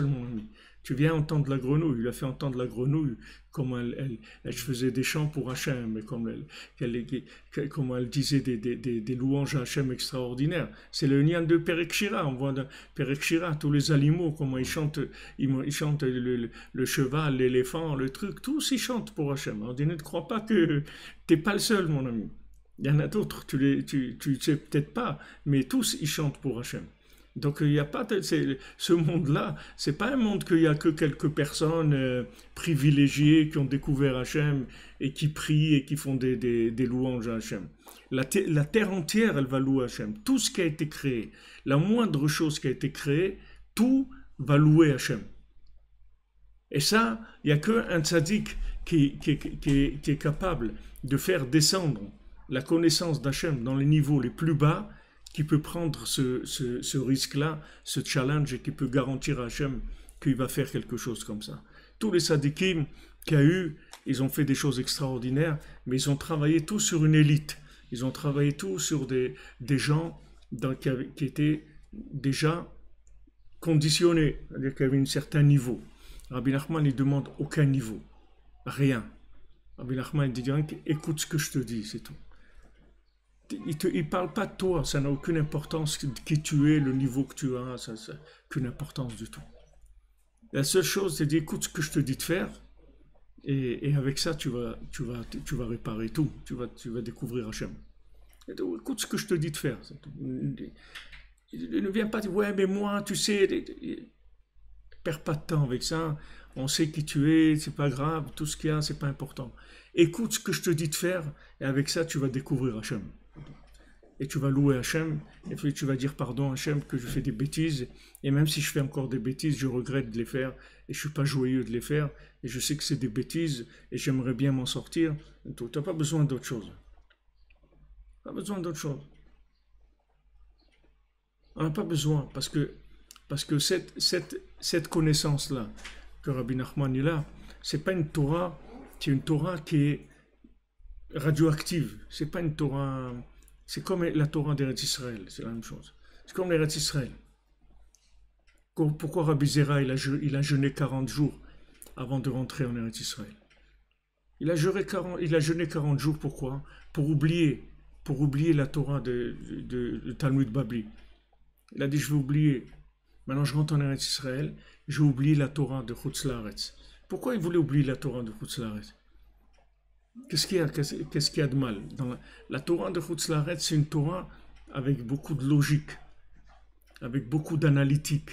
mon ami. Tu viens entendre la grenouille. Il a fait entendre la grenouille, comment elle faisait des chants pour Hachem, et comment elle disait des louanges à Hachem extraordinaires. C'est le lien de Perek Shira. On voit dans Perek Shira, tous les animaux, comment ils chantent le cheval, l'éléphant, le truc, tous ils chantent pour Hachem. On dit, ne te crois pas que tu n'es pas le seul, mon ami. Il y en a d'autres, tu sais peut-être pas, mais tous ils chantent pour Hachem. Donc il n'y a pas ce monde-là, c'est pas un monde qu'il y a que quelques personnes privilégiées qui ont découvert Hachem et qui prient et qui font des louanges à Hachem. La terre entière, elle va louer Hachem. Tout ce qui a été créé, la moindre chose qui a été créée, tout va louer Hachem. Et ça, il n'y a qu'un tzaddik qui est capable de faire descendre la connaissance d'Hachem dans les niveaux les plus bas, qui peut prendre ce risque-là, ce challenge, et qui peut garantir à Hachem qu'il va faire quelque chose comme ça. Tous les sadikim qu'il y a eu, ils ont fait des choses extraordinaires, mais ils ont travaillé tous sur une élite. Ils ont travaillé tous sur des gens qui étaient déjà conditionnés, c'est-à-dire qu'il y avait un certain niveau. Rabbi Nachman, il demande aucun niveau, rien. Rabbi Nachman, il dit, écoute ce que je te dis, c'est tout. Il ne parle pas de toi, ça n'a aucune importance qui tu es, le niveau que tu as, ça n'a aucune importance du tout. La seule chose, c'est d'écouter ce que je te dis de faire, et avec ça, tu vas réparer tout, tu vas découvrir Hachem. Écoute ce que je te dis de faire. Ne viens pas dire, ouais, mais moi, tu sais, perds pas de temps avec ça. on sait qui tu es, c'est pas grave, tout ce qu'il y a, c'est pas important. Écoute ce que je te dis de faire, et avec ça, tu vas découvrir Hachem. Et tu vas louer Hachem, et puis tu vas dire pardon Hachem que je fais des bêtises, et même si je fais encore des bêtises, je regrette de les faire, et je suis pas joyeux de les faire, et je sais que c'est des bêtises, et j'aimerais bien m'en sortir. Tu n'as pas besoin d'autre chose. Pas besoin d'autre chose. On n'a pas besoin, parce que cette connaissance-là, que Rabbi Nachman est là, c'est pas une Torah, c'est une Torah qui est radioactive. C'est pas une Torah, c'est comme la Torah d'Eretz Israël, c'est la même chose. C'est comme l'Eretz Israël. Pourquoi Rabbi Zera, il a jeûné 40 jours avant de rentrer en Eretz Israël? Il a jeûné 40 jours, pourquoi? Pour oublier la Torah de Talmud Babli. Il a dit, je vais oublier. Maintenant, je rentre en Eretz Israël, j'ai oublié la Torah de Chutz La'aretz. Pourquoi il voulait oublier la Torah de Chutz La'aretz? Qu'est-ce qu'il y a de mal dans la Torah de Chutz La'aretz? C'est une Torah avec beaucoup de logique, avec beaucoup d'analytique.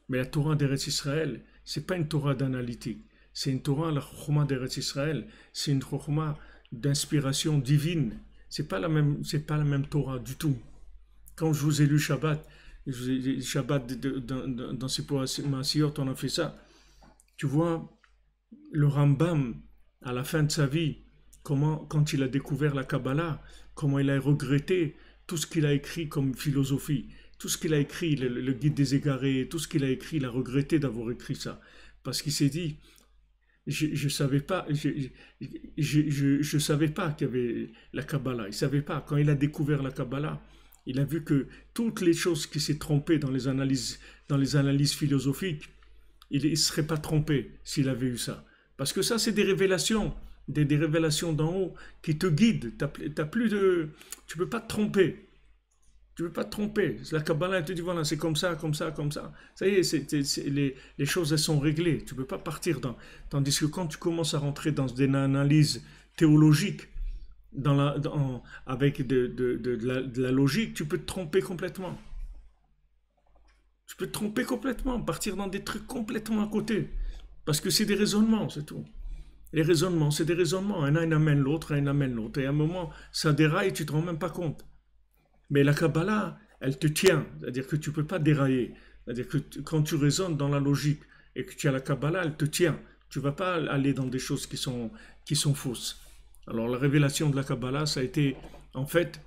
Mais la Torah d'Eretz Israël, c'est pas une Torah d'analytique. C'est une Torah, la Chokhmah d'Eretz Israël, c'est une Chokhmah d'inspiration divine. C'est pas la même Torah du tout. Quand je vous ai lu Shabbat, dans Sipur Ma'asiyot, on a fait ça. Tu vois, le Rambam, à la fin de sa vie, quand il a découvert la Kabbalah, comment il a regretté tout ce qu'il a écrit comme philosophie, tout ce qu'il a écrit, le Guide des égarés, tout ce qu'il a écrit, il a regretté d'avoir écrit ça. Parce qu'il s'est dit, je savais pas, je savais pas qu'il y avait la Kabbalah. Il savait pas. Quand il a découvert la Kabbalah, il a vu que toutes les choses qui s'est trompé dans les analyses philosophiques, il ne serait pas trompé s'il avait eu ça. Parce que ça, c'est des révélations, des révélations d'en haut qui te guident. Tu peux pas te tromper. Tu peux pas te tromper. La Kabbalah, elle te dit, voilà, c'est comme ça, comme ça, comme ça. Ça y est, les choses, elles sont réglées. Tu peux pas partir dans... Tandis que quand tu commences à rentrer dans des analyses théologiques, avec de la logique, tu peux te tromper complètement. Tu peux te tromper complètement, partir dans des trucs complètement à côté. Parce que c'est des raisonnements, c'est tout. Les raisonnements, c'est des raisonnements. Un amène l'autre, un amène l'autre. Et à un moment, ça déraille, tu ne te rends même pas compte. Mais la Kabbalah, elle te tient. C'est-à-dire que tu ne peux pas dérailler. C'est-à-dire que quand tu raisonnes dans la logique et que tu as la Kabbalah, elle te tient. Tu ne vas pas aller dans des choses qui sont fausses. Alors la révélation de la Kabbalah, ça a été, en fait,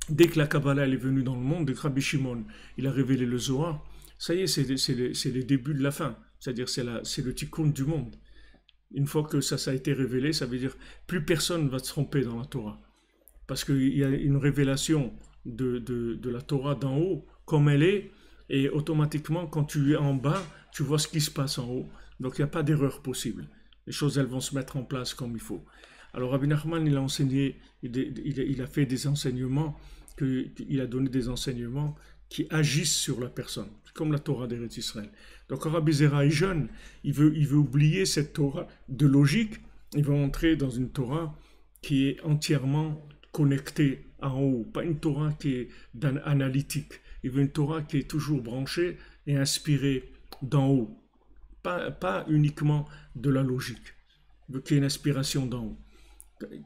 dès que la Kabbalah elle est venue dans le monde, dès que Rabbi Shimon, il a révélé le Zohar, ça y est, c'est le début de la fin. C'est-à-dire c'est le tikkun du monde. Une fois que ça a été révélé, ça veut dire plus personne ne va se tromper dans la Torah. Parce qu'il y a une révélation de la Torah d'en haut, comme elle est, et automatiquement, quand tu es en bas, tu vois ce qui se passe en haut. Donc il n'y a pas d'erreur possible. Les choses, elles vont se mettre en place comme il faut. Alors Rabbi Nachman, il a enseigné, il a fait des enseignements, il a donné des enseignements qui agissent sur la personne, comme la Torah d'Eretz Israël. Donc quand Rabbi Zera est jeune, il veut oublier cette Torah de logique, il veut entrer dans une Torah qui est entièrement connectée en haut, pas une Torah qui est analytique. Il veut une Torah qui est toujours branchée et inspirée d'en haut, pas uniquement de la logique. Il veut qu'il y ait une inspiration d'en haut.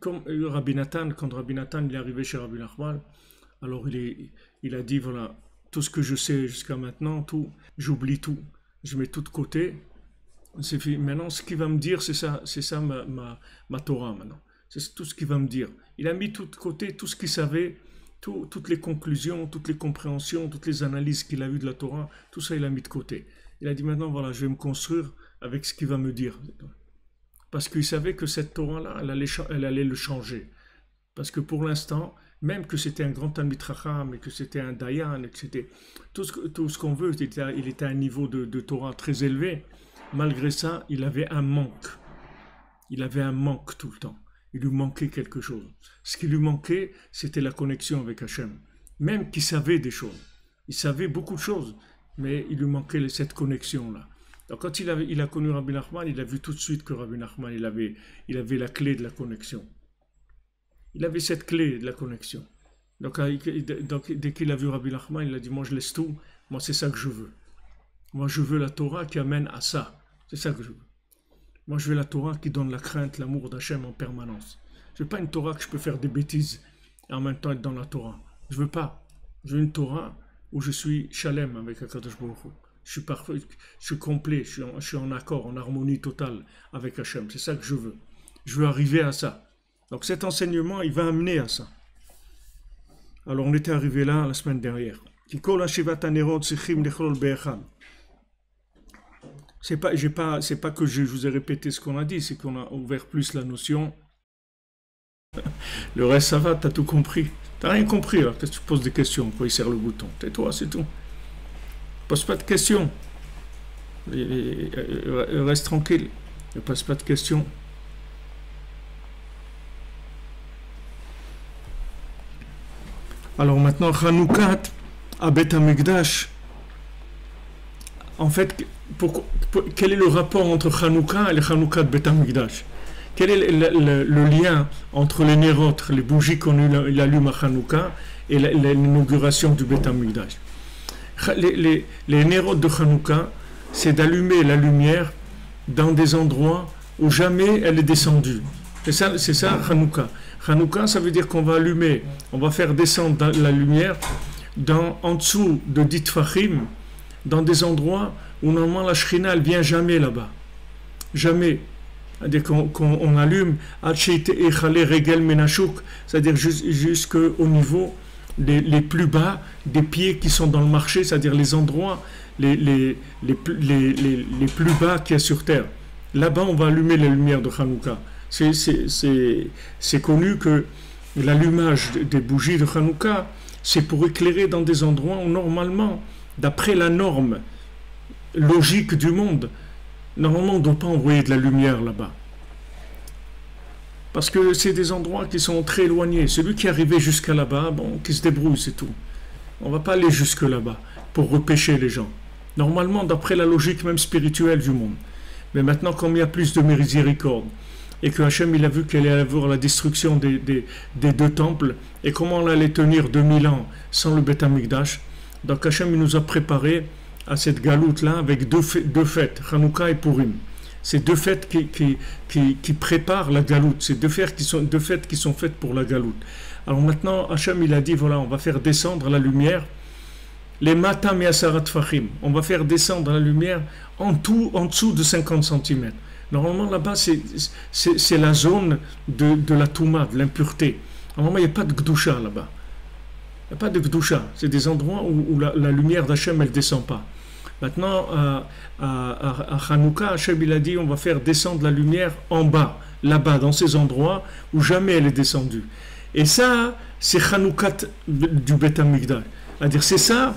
Comme Rabbi Nathan, quand Rabbi Nathan il est arrivé chez Rabbi Nachman, alors il a dit, voilà, tout ce que je sais jusqu'à maintenant, j'oublie tout, je mets tout de côté, c'est fini. Maintenant ce qu'il va me dire, c'est ça ma Torah maintenant, c'est tout ce qu'il va me dire. Il a mis tout de côté, tout ce qu'il savait, toutes les conclusions, toutes les compréhensions, toutes les analyses qu'il a eues de la Torah, tout ça il a mis de côté. Il a dit maintenant, voilà, je vais me construire avec ce qu'il va me dire. Parce qu'il savait que cette Torah-là, elle allait le changer. Parce que pour l'instant, même que c'était un grand Talmid Chacham, et que c'était un Dayan, et que c'était tout ce qu'on veut, il était à un niveau de Torah très élevé, malgré ça, il avait un manque. Il avait un manque tout le temps. Il lui manquait quelque chose. Ce qui lui manquait, c'était la connexion avec Hachem. Même qu'il savait des choses. Il savait beaucoup de choses, mais il lui manquait cette connexion-là. Donc quand il a connu Rabbi Nachman, il a vu tout de suite que Rabbi Nachman, il avait la clé de la connexion. Il avait cette clé de la connexion. Donc dès qu'il a vu Rabbi Nachman, il a dit, moi je laisse tout, moi c'est ça que je veux. Moi je veux la Torah qui amène à ça. C'est ça que je veux. Moi, je veux la Torah qui donne la crainte, l'amour d'Hachem en permanence. Je veux pas une Torah que je peux faire des bêtises et en même temps être dans la Torah. Je veux pas. Je veux une Torah où je suis shalem avec HaKadosh Baruch Hu. Je suis parfait, je suis complet, je suis en accord, en harmonie totale avec Hachem. C'est ça que je veux. Je veux arriver à ça. Donc cet enseignement, il va amener à ça. Alors on était arrivé là la semaine dernière. C'est pas que je vous ai répété ce qu'on a dit, c'est qu'on a ouvert plus la notion. Le reste ça va, t'as tout compris. T'as rien compris alors, qu'est-ce que tu poses des questions, quoi il sert le bouton. Tais-toi, c'est tout. Pose pas de questions. Reste tranquille. Ne pose pas de questions. Alors maintenant, Hanoukat à Beth Amikdash. En fait, quel est le rapport entre Hanouka et le Hanoukat Beth Amikdash? Quel est le lien entre les nérotes, les bougies qu'on allume à Hanouka et l'inauguration du Beth Amikdash? Les nérotes de Hanouka, c'est d'allumer la lumière dans des endroits où jamais elle est descendue. C'est ça Hanouka. Hanouka, ça veut dire qu'on va allumer, on va faire descendre la lumière en dessous de Ditfachim, dans des endroits où normalement la Shrina, elle vient jamais là-bas. Jamais. C'est-à-dire qu'on allume c'est-à-dire jusqu'au niveau les plus bas des pieds qui sont dans le marché, c'est-à-dire les endroits les plus bas qu'il y a sur terre. Là-bas, on va allumer la lumière de Hanouka. C'est connu que l'allumage des bougies de Hanouka, c'est pour éclairer dans des endroits où normalement, d'après la norme logique du monde, normalement on ne doit pas envoyer de la lumière là-bas. Parce que c'est des endroits qui sont très éloignés. Celui qui est arrivé jusqu'à là-bas, bon, qui se débrouille, c'est tout. On ne va pas aller jusque là-bas pour repêcher les gens. Normalement, d'après la logique même spirituelle du monde. Mais maintenant, comme il y a plus de miséricorde, et que Hachem il a vu qu'il allait avoir la destruction des deux temples, et comment on allait tenir 2000 ans sans le Beth Amikdash, donc Hachem il nous a préparé à cette galoute-là avec deux fêtes, Hanouka et Purim. C'est deux fêtes qui préparent la galoute, c'est deux fêtes qui sont faites pour la galoute. Alors maintenant, Hachem il a dit, voilà, on va faire descendre la lumière, les matam et asarat fachim, on va faire descendre la lumière en dessous de 50 cm. Normalement, là-bas, c'est la zone de la Touma, de l'impureté. Normalement, il n'y a pas de Gdusha là-bas. Il n'y a pas de Gdusha. C'est des endroits où la lumière d'Hachem, elle ne descend pas. Maintenant, à Hanouka, Hachem, il a dit, on va faire descendre la lumière en bas, là-bas, dans ces endroits où jamais elle est descendue. Et ça, c'est Hanoukat du Beth Amikdash. C'est-à-dire, c'est ça,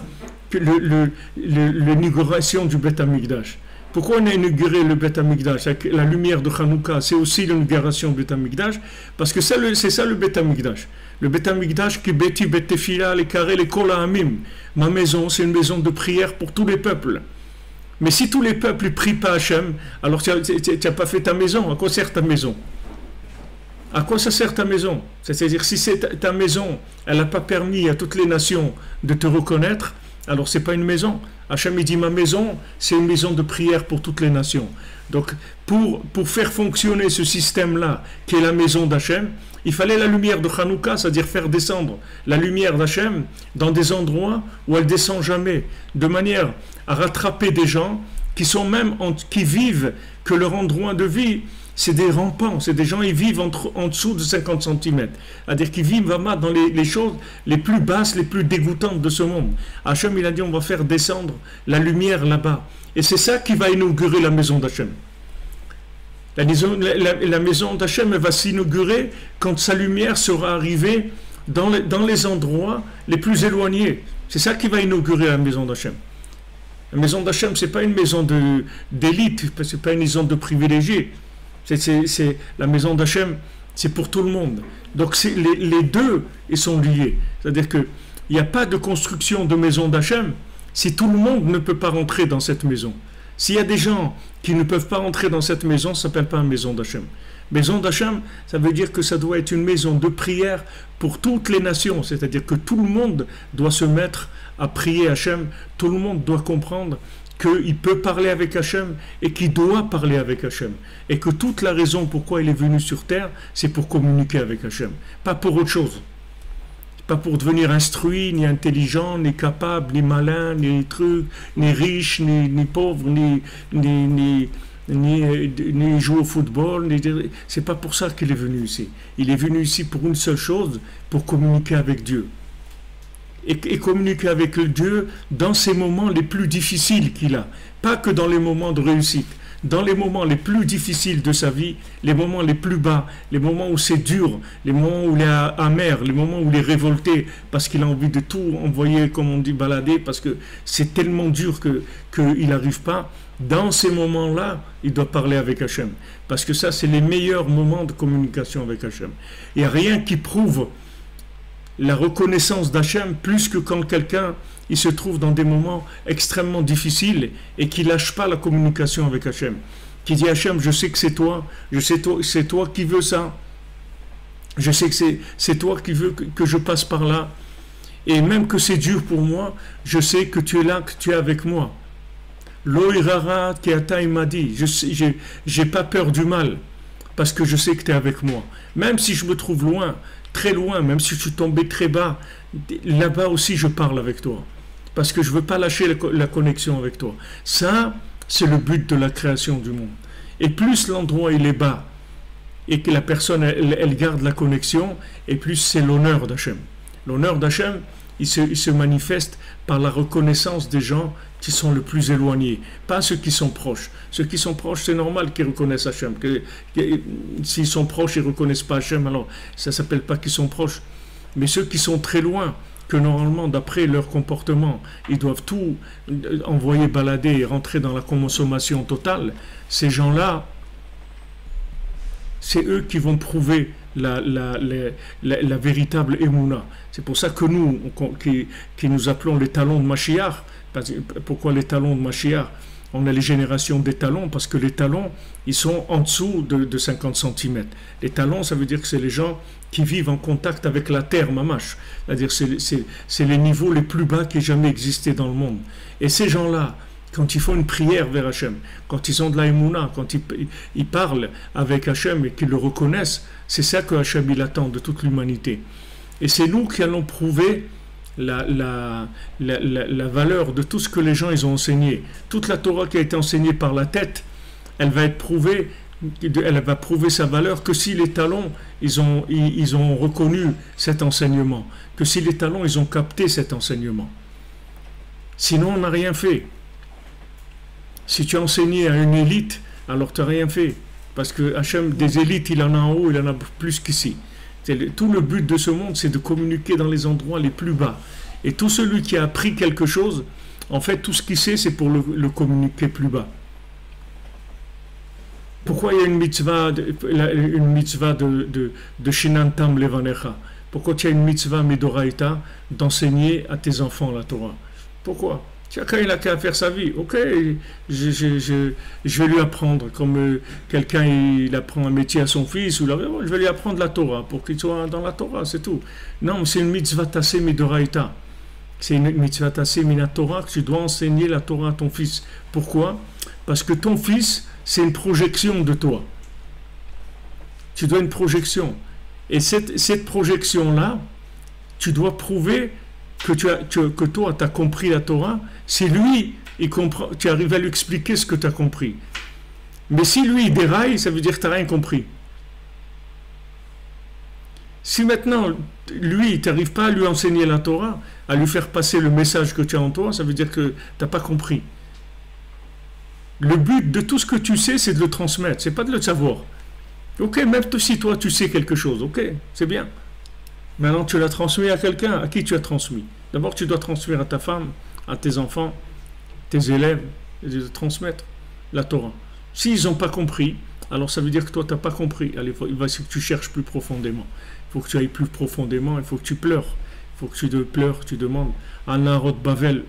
l'inauguration du Beth Amikdash. Pourquoi on a inauguré le Beth Amikdash? La lumière de Hanouka, c'est aussi l'inauguration du Beth Amikdash, parce que c'est ça le Beth Amikdash. Le Beth Amikdash qui beti betefila les carrés les kol ha'amim. Ma maison, c'est une maison de prière pour tous les peuples. Mais si tous les peuples ne prient pas Hachem, alors tu n'as pas fait ta maison. À quoi sert ta maison? À quoi ça sert ta maison? C'est-à-dire, si ta maison, elle n'a pas permis à toutes les nations de te reconnaître, alors c'est pas une maison. Hachem il dit, ma maison, c'est une maison de prière pour toutes les nations. Donc, pour faire fonctionner ce système-là, qui est la maison d'Hachem, il fallait la lumière de Hanouka, c'est-à-dire faire descendre la lumière d'Hachem dans des endroits où elle ne descend jamais, de manière à rattraper des gens qui vivent, que leur endroit de vie, c'est des rampants, c'est des gens qui vivent en dessous de 50 cm. C'est-à-dire qu'ils vivent vraiment dans les choses les plus basses, les plus dégoûtantes de ce monde. Hachem, il a dit, on va faire descendre la lumière là-bas. Et c'est ça qui va inaugurer la maison d'Hachem. La maison d'Hachem va s'inaugurer quand sa lumière sera arrivée dans les endroits les plus éloignés. C'est ça qui va inaugurer la maison d'Hachem. La maison d'Hachem, ce n'est pas une maison d'élite, ce n'est pas une maison de privilégiés. La maison d'Hachem, c'est pour tout le monde. Donc les deux, ils sont liés. C'est-à-dire qu'il n'y a pas de construction de maison d'Hachem si tout le monde ne peut pas rentrer dans cette maison. S'il y a des gens qui ne peuvent pas rentrer dans cette maison, ça ne s'appelle pas une maison d'Hachem. Maison d'Hachem, ça veut dire que ça doit être une maison de prière pour toutes les nations. C'est-à-dire que tout le monde doit se mettre à prier Hachem. Tout le monde doit comprendre qu'il peut parler avec Hachem et qu'il doit parler avec Hachem. Et que toute la raison pourquoi il est venu sur terre, c'est pour communiquer avec Hachem. Pas pour autre chose. Pas pour devenir instruit, ni intelligent, ni capable, ni malin, ni truc, ni riche, ni pauvre, ni jouer au football. C'est pas pour ça qu'il est venu ici. Il est venu ici pour une seule chose, pour communiquer avec Dieu. Et communiquer avec Dieu dans ces moments les plus difficiles qu'il a. Pas que dans les moments de réussite. Dans les moments les plus difficiles de sa vie, les moments les plus bas, les moments où c'est dur, les moments où il est amer, les moments où il est révolté parce qu'il a envie de tout envoyer, comme on dit, balader, parce que c'est tellement dur qu'il n'arrive pas. Dans ces moments-là, il doit parler avec Hachem. Parce que ça, c'est les meilleurs moments de communication avec Hachem. Il n'y a rien qui prouve la reconnaissance d'Hachem plus que quand quelqu'un il se trouve dans des moments extrêmement difficiles et qui ne lâche pas la communication avec Hachem. Qui dit Hachem, je sais que c'est toi, c'est toi qui veux ça. Je sais que c'est toi qui veux que je passe par là. Et même que c'est dur pour moi, je sais que tu es là, que tu es avec moi. Loïrara Keata il m'a dit, j'ai pas peur du mal, parce que je sais que tu es avec moi. Même si je me trouve loin, très loin, même si je suis tombé très bas, là-bas aussi je parle avec toi. Parce que je ne veux pas lâcher la connexion avec toi. Ça, c'est le but de la création du monde. Et plus l'endroit il est bas, et que la personne elle garde la connexion, et plus c'est l'honneur d'Hachem. L'honneur d'Hachem, il se manifeste par la reconnaissance des gens qui sont le plus éloignés, pas ceux qui sont proches. Ceux qui sont proches, c'est normal qu'ils reconnaissent Hachem. S'ils sont proches, ils ne reconnaissent pas Hachem, alors ça ne s'appelle pas qu'ils sont proches. Mais ceux qui sont très loin, que normalement, d'après leur comportement, ils doivent tout envoyer balader et rentrer dans la consommation totale, ces gens-là, c'est eux qui vont prouver la véritable émouna. C'est pour ça que nous, qui nous appelons les talons de Mashiach, pourquoi les talons de Mashiach? On a les générations des talons, parce que les talons, ils sont en dessous de 50 cm. Les talons, ça veut dire que c'est les gens qui vivent en contact avec la terre, mamash. C'est-à-dire c'est les niveaux les plus bas qui aient jamais existé dans le monde. Et ces gens-là, quand ils font une prière vers Hachem, quand ils ont de la émouna, quand ils parlent avec Hachem et qu'ils le reconnaissent, c'est ça que Hachem il attend de toute l'humanité. Et c'est nous qui allons prouver la valeur de tout ce que les gens ils ont enseigné. Toute la Torah qui a été enseignée par la tête, elle va être prouvée, elle va prouver sa valeur que si les talons ils ont reconnu cet enseignement, que si les talons ils ont capté cet enseignement. Sinon on n'a rien fait. Si tu as enseigné à une élite, alors tu n'as rien fait. Parce que Hachem, des élites, il en a en haut, il en a plus qu'ici. Tout le but de ce monde, c'est de communiquer dans les endroits les plus bas. Et tout celui qui a appris quelque chose, en fait, tout ce qu'il sait, c'est pour le communiquer plus bas. Pourquoi il y a une mitzvah de Shinantam Levanecha? Pourquoi il y a une mitzvah Midoraita d'enseigner à tes enfants la Torah? Pourquoi? Chacun il a qu'à faire sa vie. Ok, je vais lui apprendre, comme quelqu'un il apprend un métier à son fils, je vais lui apprendre la Torah pour qu'il soit dans la Torah, c'est tout. Non, c'est une mitzvah tassé midoraita. C'est une mitzvah tassé minatora que tu dois enseigner la Torah à ton fils. Pourquoi? Parce que ton fils, c'est une projection de toi. Tu dois une projection. Et cette projection-là, tu dois prouver que toi, tu as compris la Torah. Si lui, tu arrives à lui expliquer ce que tu as compris. Mais si lui, il déraille, ça veut dire que tu n'as rien compris. Si maintenant, lui, tu n'arrives pas à lui enseigner la Torah, à lui faire passer le message que tu as en toi, ça veut dire que tu n'as pas compris. Le but de tout ce que tu sais, c'est de le transmettre, c'est pas de le savoir. Ok, même si toi, tu sais quelque chose, ok, c'est bien. Maintenant, tu l'as transmis à quelqu'un. À qui tu as transmis? D'abord, tu dois transmettre à ta femme, à tes enfants, tes élèves, et de transmettre la Torah. S'ils n'ont pas compris, alors ça veut dire que toi, tu n'as pas compris. Allez, il va que tu cherches plus profondément. Il faut que tu ailles plus profondément, il faut que tu pleures. Il faut que tu pleures, tu demandes. Anarot Bavel,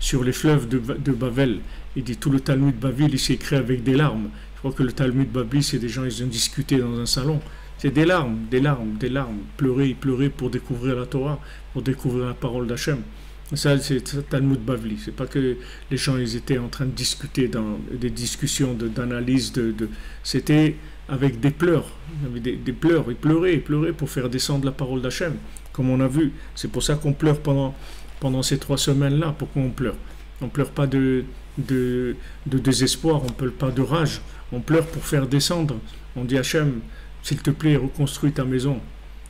sur les fleuves de Bavel, il dit tout le Talmud Babil, il s'est écrit avec des larmes. Je crois que le Talmud Babil, c'est des gens, ils ont discuté dans un salon. C'est des larmes, des larmes, des larmes. Pleurer pour découvrir la Torah, pour découvrir la parole d'Hachem. Ça, c'est Talmud Bavli. C'est pas que les gens ils étaient en train de discuter dans des discussions d'analyse c'était avec des pleurs. Des pleurs. Ils pleuraient pour faire descendre la parole d'Hachem, comme on a vu. C'est pour ça qu'on pleure pendant ces 3 semaines-là. Pourquoi on pleure? On pleure pas de désespoir, on pleure pas de rage. On pleure pour faire descendre. On dit Hachem, s'il te plaît, reconstruis ta maison.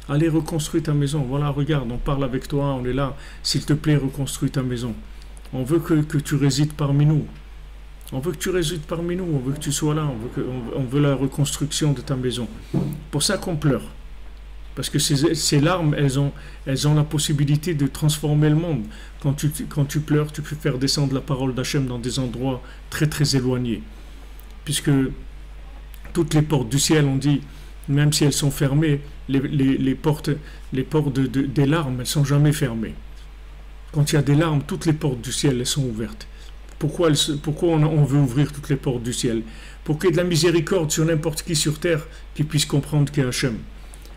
Allez, reconstruis ta maison. Voilà, regarde, on parle avec toi, on est là. S'il te plaît, reconstruis ta maison. On veut que tu résides parmi nous. On veut que tu résides parmi nous. On veut que tu sois là. On veut la reconstruction de ta maison. Pour ça qu'on pleure. Parce que ces larmes, elles ont la possibilité de transformer le monde. Quand tu pleures, tu peux faire descendre la parole d'Hachem dans des endroits très très éloignés. Puisque toutes les portes du ciel, on dit, même si elles sont fermées, les portes des larmes, elles ne sont jamais fermées. Quand il y a des larmes, toutes les portes du ciel, elles sont ouvertes. Pourquoi on veut ouvrir toutes les portes du ciel? Pour qu'il y ait de la miséricorde sur n'importe qui sur terre qui puisse comprendre qu'il y a Hachem.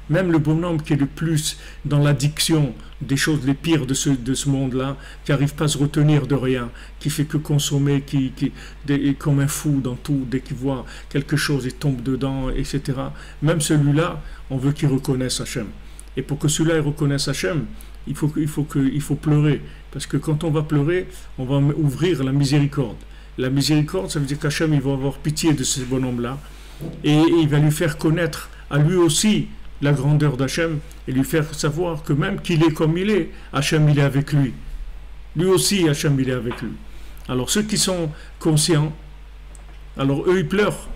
Même le bonhomme qui est le plus dans l'addiction des choses les pires de ce monde-là, qui n'arrive pas à se retenir de rien, qui fait que consommer, qui est comme un fou dans tout, dès qu'il voit quelque chose, il tombe dedans, etc. Même celui-là, on veut qu'il reconnaisse Hachem. Et pour que celui-là reconnaisse Hachem, il faut pleurer. Parce que quand on va pleurer, on va ouvrir la miséricorde. La miséricorde, ça veut dire qu'Hachem, il va avoir pitié de ce bonhomme-là, et il va lui faire connaître à lui aussi la grandeur d'Hachem, et lui faire savoir que même qu'il est comme il est, Hachem il est avec lui. Lui aussi, Hachem il est avec lui. Alors ceux qui sont conscients, alors eux ils pleurent.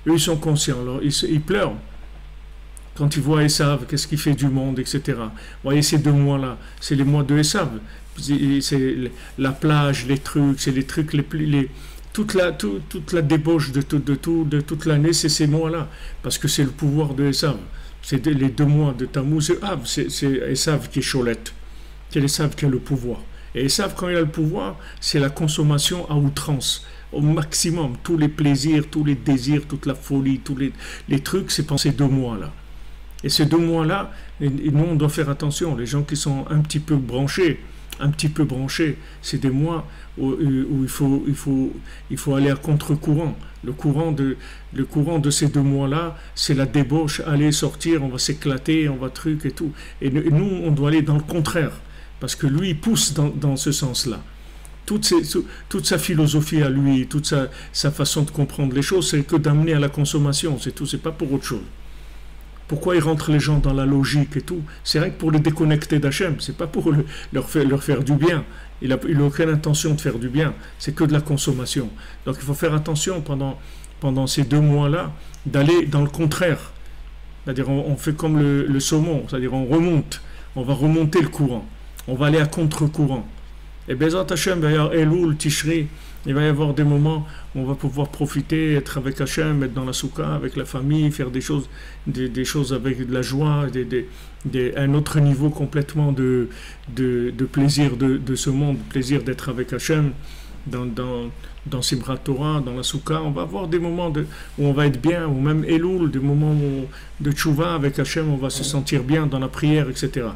Eux ils sont conscients, alors ils pleurent. Quand ils voient Esav, qu'est-ce qu'il fait du monde, etc. Vous voyez ces 2 mois-là, c'est les mois de Esav. C'est la plage, les trucs, c'est les trucs toute la débauche de toute l'année, c'est ces mois-là. Parce que c'est le pouvoir de Esav. C'est les 2 mois de Tammuz et Av. C'est Esav qui est cholette. C'est Esav qui a le pouvoir. Et Esav, quand il a le pouvoir, c'est la consommation à outrance. Au maximum. Tous les plaisirs, tous les désirs, toute la folie, tous les trucs, c'est pendant ces 2 mois-là. Et ces 2 mois-là, nous, on doit faire attention. Les gens qui sont un petit peu branchés, c'est des mois où il faut aller à contre-courant. Le courant de ces 2 mois-là, c'est la débauche, aller sortir, on va s'éclater, on va truc et tout. Et nous, on doit aller dans le contraire, parce que lui, il pousse dans ce sens-là. Toute sa philosophie à lui, toute sa façon de comprendre les choses, c'est que d'amener à la consommation, c'est tout, c'est pas pour autre chose. Pourquoi ils rentrent les gens dans la logique et tout? C'est rien que pour les déconnecter d'Hachem, c'est pas pour leur faire du bien. Il n'a aucune intention de faire du bien, c'est que de la consommation. Donc il faut faire attention pendant ces 2 mois-là, d'aller dans le contraire. C'est-à-dire on fait comme le saumon, c'est-à-dire on va remonter le courant, on va aller à contre-courant. Et Bezat Hachem, il va y avoir Elul, Tishri, il va y avoir des moments où on va pouvoir profiter, être avec Hachem, être dans la soukha, avec la famille, faire des choses avec de la joie, un autre niveau complètement de plaisir de ce monde, plaisir d'être avec Hachem, dans Simchat Torah, dans la soukha. On va avoir des moments où on va être bien, ou même Elul, des moments de tchouva avec Hachem, on va se sentir bien dans la prière, etc.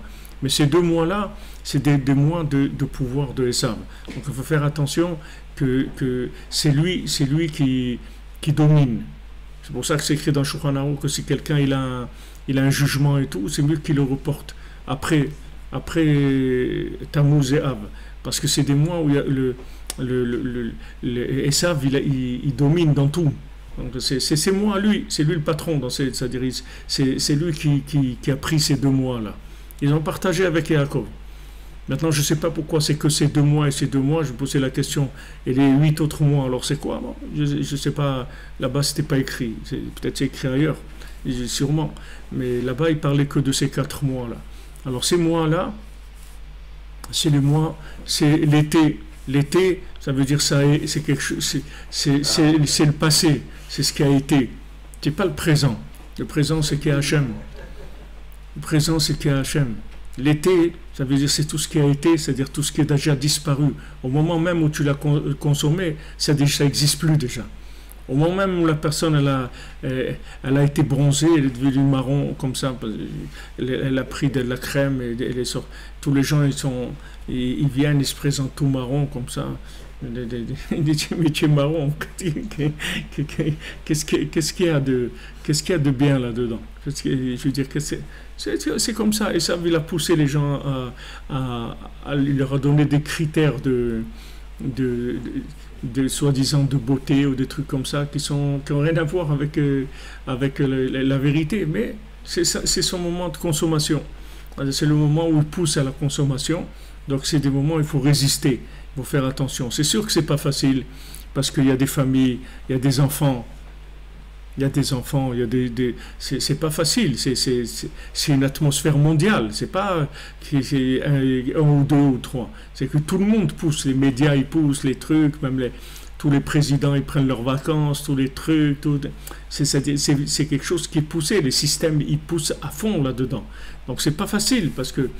Mais ces 2 mois-là, c'est des mois de pouvoir de Esav. Donc il faut faire attention que c'est lui qui domine. C'est pour ça que c'est écrit dans Shulchan Aruch que si quelqu'un il a un jugement et tout, c'est mieux qu'il le reporte après Tammuz et Av. Parce que c'est des mois où il y a Esav, il domine dans tout. Donc c'est moi, c'est lui le patron, c'est-à-dire c'est lui qui a pris ces 2 mois-là. Ils ont partagé avec Yaakov. Maintenant, je ne sais pas pourquoi c'est que ces 2 mois et ces 2 mois. Je me posais la question. Et les 8 autres mois, alors c'est quoi? Bon, je ne sais pas. Là-bas, ce n'était pas écrit. Peut-être c'est écrit ailleurs, sûrement. Mais là-bas, il parlait que de ces 4 mois-là. Alors ces mois-là, c'est l'été. L'été, ça veut dire c'est quelque chose. C'est le passé. C'est ce qui a été. Ce n'est pas le présent. Le présent, c'est qu'il y a Hachem. Le présent, c'est qu'il y a Hachem. L'été, ça veut dire c'est tout ce qui a été, c'est-à-dire tout ce qui est déjà disparu. Au moment même où tu l'as consommé, ça n'existe plus déjà. Au moment même où la personne elle a été bronzée, elle est devenue marron comme ça, elle a pris de la crème et elle est sortie. Tous les gens ils viennent, ils se présentent tout marron comme ça. Il dit mais tu es marron, qu'est-ce qu'il y a de bien là-dedans? Je veux dire que c'est comme ça, et ça il a poussé les gens il leur a donné des critères de soi-disant de beauté ou des trucs comme ça qui ont rien à voir avec la vérité, mais c'est son moment de consommation. C'est le moment où il pousse à la consommation, donc c'est des moments où il faut résister, il faut faire attention. C'est sûr que c'est pas facile, parce qu'il y a des familles, il y a des enfants, c'est pas facile, c'est une atmosphère mondiale, c'est pas c'est un ou deux ou trois, c'est que tout le monde pousse, les médias ils poussent les trucs, même tous les présidents ils prennent leurs vacances, tous les trucs, c'est quelque chose qui est poussé, les systèmes ils poussent à fond là-dedans. Donc c'est pas facile, parce que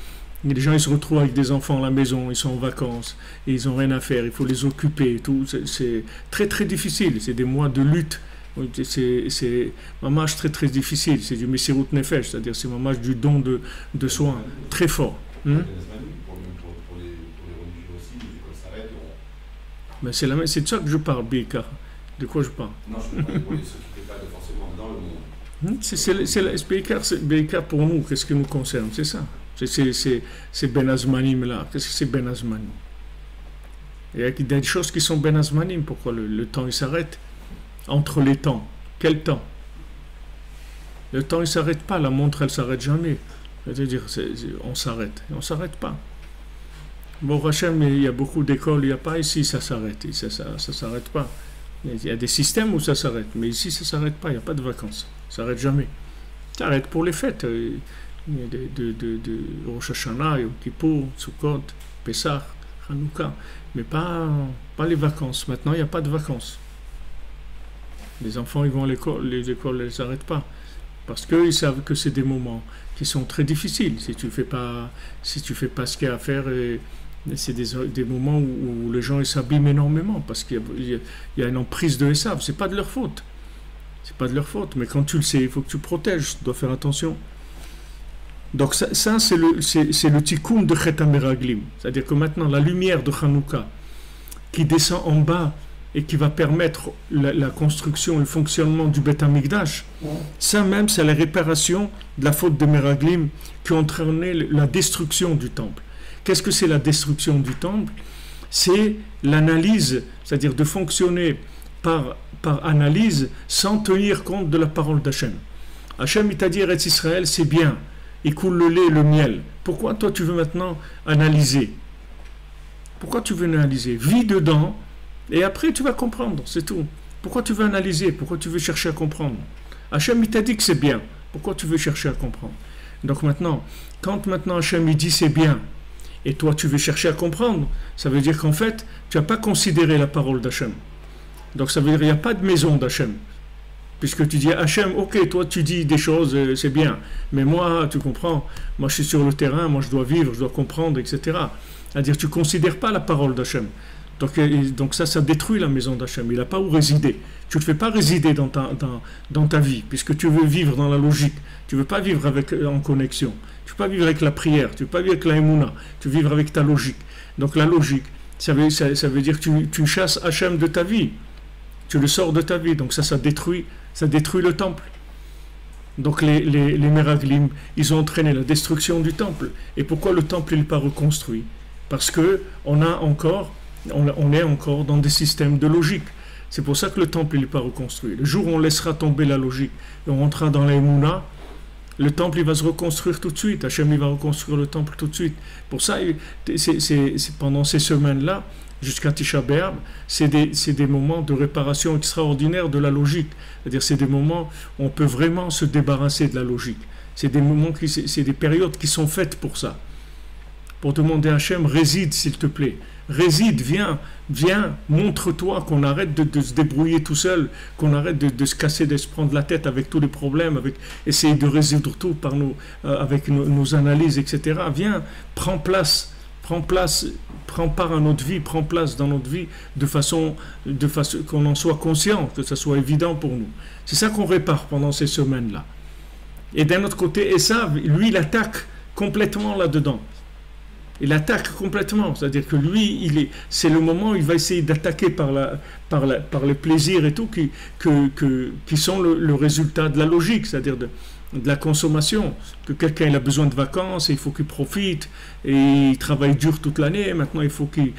les gens ils se retrouvent avec des enfants à la maison, ils sont en vacances, et ils n'ont rien à faire, il faut les occuper et tout, c'est très très difficile, c'est des mois de lutte. C'est un match très très difficile, c'est du Messirut Nefesh, c'est-à-dire c'est un match du don de soi, très fort. Pour les religieux aussi, les écoles s'arrêtent. Mais c'est de ça que je parle, Bika. De quoi je parle? Non, je ne peux pas pour ceux qui ne pas forcément dans le monde. C'est Bika pour nous, qu'est-ce qui nous concerne, c'est ça. C'est Ben Azmanim là, qu'est-ce que c'est Ben Azmanim? Il y a des choses qui sont Ben Azmanim, pourquoi le temps il s'arrête? Entre les temps. Quel temps? Le temps, il ne s'arrête pas. La montre, elle ne s'arrête jamais. C'est-à-dire, on s'arrête. On ne s'arrête pas. Bon, Hachem, il y a beaucoup d'écoles, il n'y a pas ici, ça s'arrête. Ça ne s'arrête pas. Il y a des systèmes où ça s'arrête. Mais ici, ça ne s'arrête pas. Il n'y a pas de vacances. Ça ne s'arrête jamais. Ça s'arrête pour les fêtes. De Rosh Hashanah, Yom Kippour, Sukkot, Pessah, Hanouka. Mais pas les vacances. Maintenant, il n'y a pas de vacances. Les enfants, ils vont à l'école, les écoles, elles ne s'arrêtent pas. Parce qu'ils savent que c'est des moments qui sont très difficiles. Si tu fais pas ce qu'il y a à faire, c'est des moments où les gens s'abîment énormément. Parce qu'il y a une emprise de Esav. Ce n'est pas de leur faute. C'est pas de leur faute. Mais quand tu le sais, il faut que tu protèges. Tu dois faire attention. Donc ça c'est le tikkun de Chet HaMeraglim. C'est-à-dire que maintenant, la lumière de Hanouka qui descend en bas et qui va permettre la construction et le fonctionnement du Beth Amikdash, ça même, c'est la réparation de la faute de Meraglim qui a entraîné la destruction du temple. Qu'est-ce que c'est la destruction du temple? C'est l'analyse, c'est-à-dire de fonctionner par analyse sans tenir compte de la parole d'Hachem. Hachem, il t'a dit, Eretz Israël, c'est bien, il coule le lait et le miel. Pourquoi toi tu veux maintenant analyser? Pourquoi tu veux analyser? Vis dedans, et après, tu vas comprendre, c'est tout. Pourquoi tu veux analyser? Pourquoi tu veux chercher à comprendre? Hachem, il t'a dit que c'est bien. Pourquoi tu veux chercher à comprendre? Donc maintenant, quand Hachem, il dit c'est bien, et toi, tu veux chercher à comprendre, ça veut dire qu'en fait, tu n'as pas considéré la parole d'Hachem. Donc ça veut dire qu'il n'y a pas de maison d'Hachem. Puisque tu dis, Hachem, ok, toi, tu dis des choses, c'est bien. Mais moi, tu comprends, moi, je suis sur le terrain, moi, je dois vivre, je dois comprendre, etc. C'est-à-dire, tu ne considères pas la parole d'Hachem. Donc ça détruit la maison d'Hachem. Il n'a pas où résider. Tu ne te fais pas résider dans ta vie, puisque tu veux vivre dans la logique. Tu ne veux pas vivre en connexion. Tu ne veux pas vivre avec la prière. Tu ne veux pas vivre avec la émouna. Tu veux vivre avec ta logique. Donc la logique, ça veut dire que tu chasses Hachem de ta vie. Tu le sors de ta vie. Donc ça détruit le temple. Donc les Meraglim, ils ont entraîné la destruction du temple. Et pourquoi le temple n'est pas reconstruit? Parce qu'on est encore dans des systèmes de logique. C'est pour ça que le temple n'est pas reconstruit. Le jour où on laissera tomber la logique et on rentrera dans la Emouna, le temple il va se reconstruire tout de suite. Hachem il va reconstruire le temple tout de suite. Pour ça, c'est pendant ces semaines-là, jusqu'à Tisha B'Av, c'est des moments de réparation extraordinaire de la logique. C'est-à-dire c'est des moments où on peut vraiment se débarrasser de la logique. C'est des périodes qui sont faites pour ça. Pour demander à Hachem, réside s'il te plaît. Réside, viens, montre-toi qu'on arrête de se débrouiller tout seul, qu'on arrête de se casser, de se prendre la tête avec tous les problèmes, essayer de résoudre tout avec nos analyses, etc. Viens, prends place prend part à notre vie, prend place dans notre vie de façon qu'on en soit conscient, que ça soit évident pour nous. C'est ça qu'on répare pendant ces semaines-là. Et d'un autre côté, Esav, lui, il attaque complètement là-dedans. Il attaque complètement, c'est-à-dire que lui, c'est le moment où il va essayer d'attaquer par les plaisirs et tout qui sont le résultat de la logique, c'est-à-dire de la consommation. Que quelqu'un il a besoin de vacances, et il faut qu'il profite, et il travaille dur toute l'année, maintenant il faut qu'il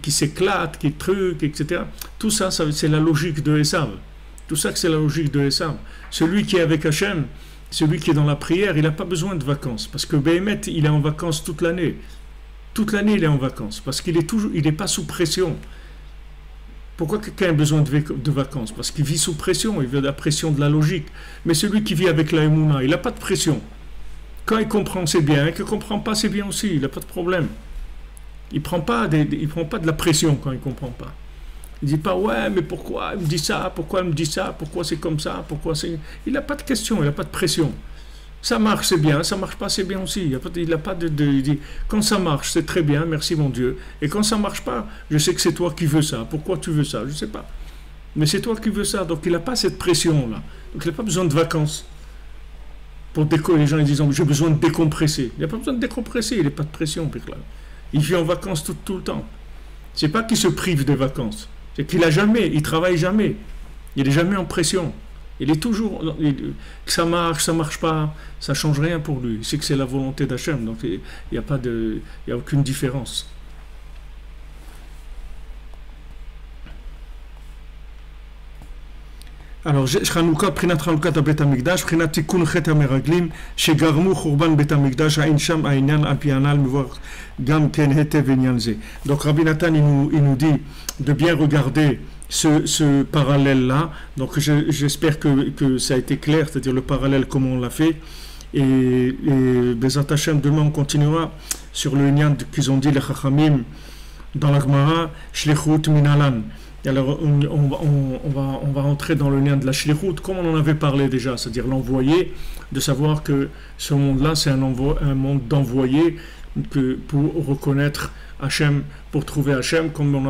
s'éclate, qu'il truc, etc. Tout ça, c'est la logique de Esav. Tout ça, c'est la logique de Esav. Celui qui est avec Hachem, celui qui est dans la prière, il n'a pas besoin de vacances, parce que Béhémet, il est en vacances toute l'année. Toute l'année, il est en vacances, parce qu'il n'est pas sous pression. Pourquoi quelqu'un a besoin de vacances? Parce qu'il vit sous pression, il veut la pression de la logique. Mais celui qui vit avec la Emouna, il n'a pas de pression. Quand il comprend, c'est bien. Et qu'il ne comprend pas, c'est bien aussi. Il n'a pas de problème. Il ne prend pas de la pression quand il ne comprend pas. Il ne dit pas, ouais, mais pourquoi il me dit ça? Pourquoi il me dit ça? Pourquoi c'est comme ça? Il n'a pas de question, il n'a pas de pression. Ça marche, c'est bien. Ça ne marche pas, c'est bien aussi. Il dit, quand ça marche, c'est très bien, merci mon Dieu. Et quand ça ne marche pas, je sais que c'est toi qui veux ça. Pourquoi tu veux ça? Je ne sais pas. Mais c'est toi qui veux ça. Donc il n'a pas cette pression-là. Donc il n'a pas besoin de vacances. Les gens ils disent, j'ai besoin de décompresser. Il n'a pas besoin de décompresser, il n'a pas de pression. Il vit en vacances tout le temps. Ce n'est pas qu'il se prive des vacances. C'est qu'il il travaille jamais. Il n'est jamais en pression. Il est toujours, que ça marche pas, ça change rien pour lui. Il sait que c'est la volonté d'Hachem, donc il n'y a aucune différence. Alors, Chanukah, Prinat Chanukah à Bet Hamikdash, Prinat Tikkun Chet HaMeraglim, Shegarmu Churban Bet Hamikdash, Ain Sham Ainyan Apianal, Mivor Gam Ken Hetev Enyan Ze. Donc, Rabbi Nathan, il nous dit de bien regarder ce parallèle-là. Donc j'espère que ça a été clair, c'est-à-dire le parallèle, comment on l'a fait. Et Bezat Hashem, demain on continuera sur le lien qu'ils ont dit les Chachamim dans la Gemara, Shlichut Minalan. Alors on va rentrer dans le lien de la Shlichut, comme on en avait parlé déjà, c'est-à-dire l'envoyé, de savoir que ce monde-là c'est un monde d'envoyé pour reconnaître Hachem, pour trouver Hachem, comme on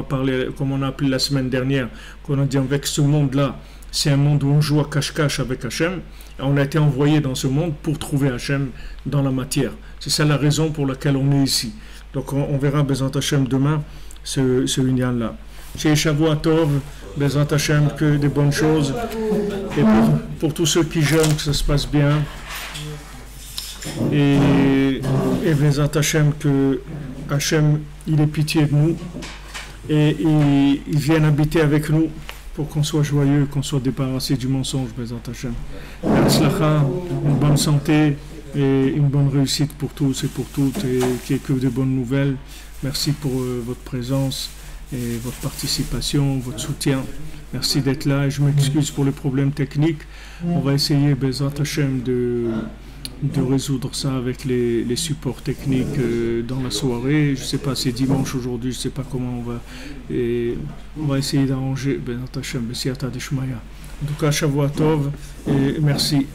a appelé la semaine dernière, qu'on a dit avec ce monde-là, c'est un monde où on joue à cache-cache avec Hachem, et on a été envoyé dans ce monde pour trouver Hachem dans la matière. C'est ça la raison pour laquelle on est ici. Donc on verra Bezat Hachem demain ce union-là. Chez Shavuot Tov, Bezat Hachem, que des bonnes choses, et pour tous ceux qui jeûnent, que ça se passe bien. Et Bezat Hachem, que Hachem, il ait pitié de nous et il vienne habiter avec nous pour qu'on soit joyeux, qu'on soit débarrassé du mensonge, Bezat Hachem. Une bonne santé et une bonne réussite pour tous et pour toutes, et qu'il n'y ait que de bonnes nouvelles. Merci pour votre présence et votre participation, votre soutien. Merci d'être là et je m'excuse pour les problèmes techniques. On va essayer, Bezat Hachem, de résoudre ça avec les supports techniques dans la soirée. Je ne sais pas, c'est dimanche aujourd'hui, je ne sais pas comment on va essayer d'arranger. Bezat Hachem, B'siyata Deshmaya. En tout cas, Shavuot Tov et merci.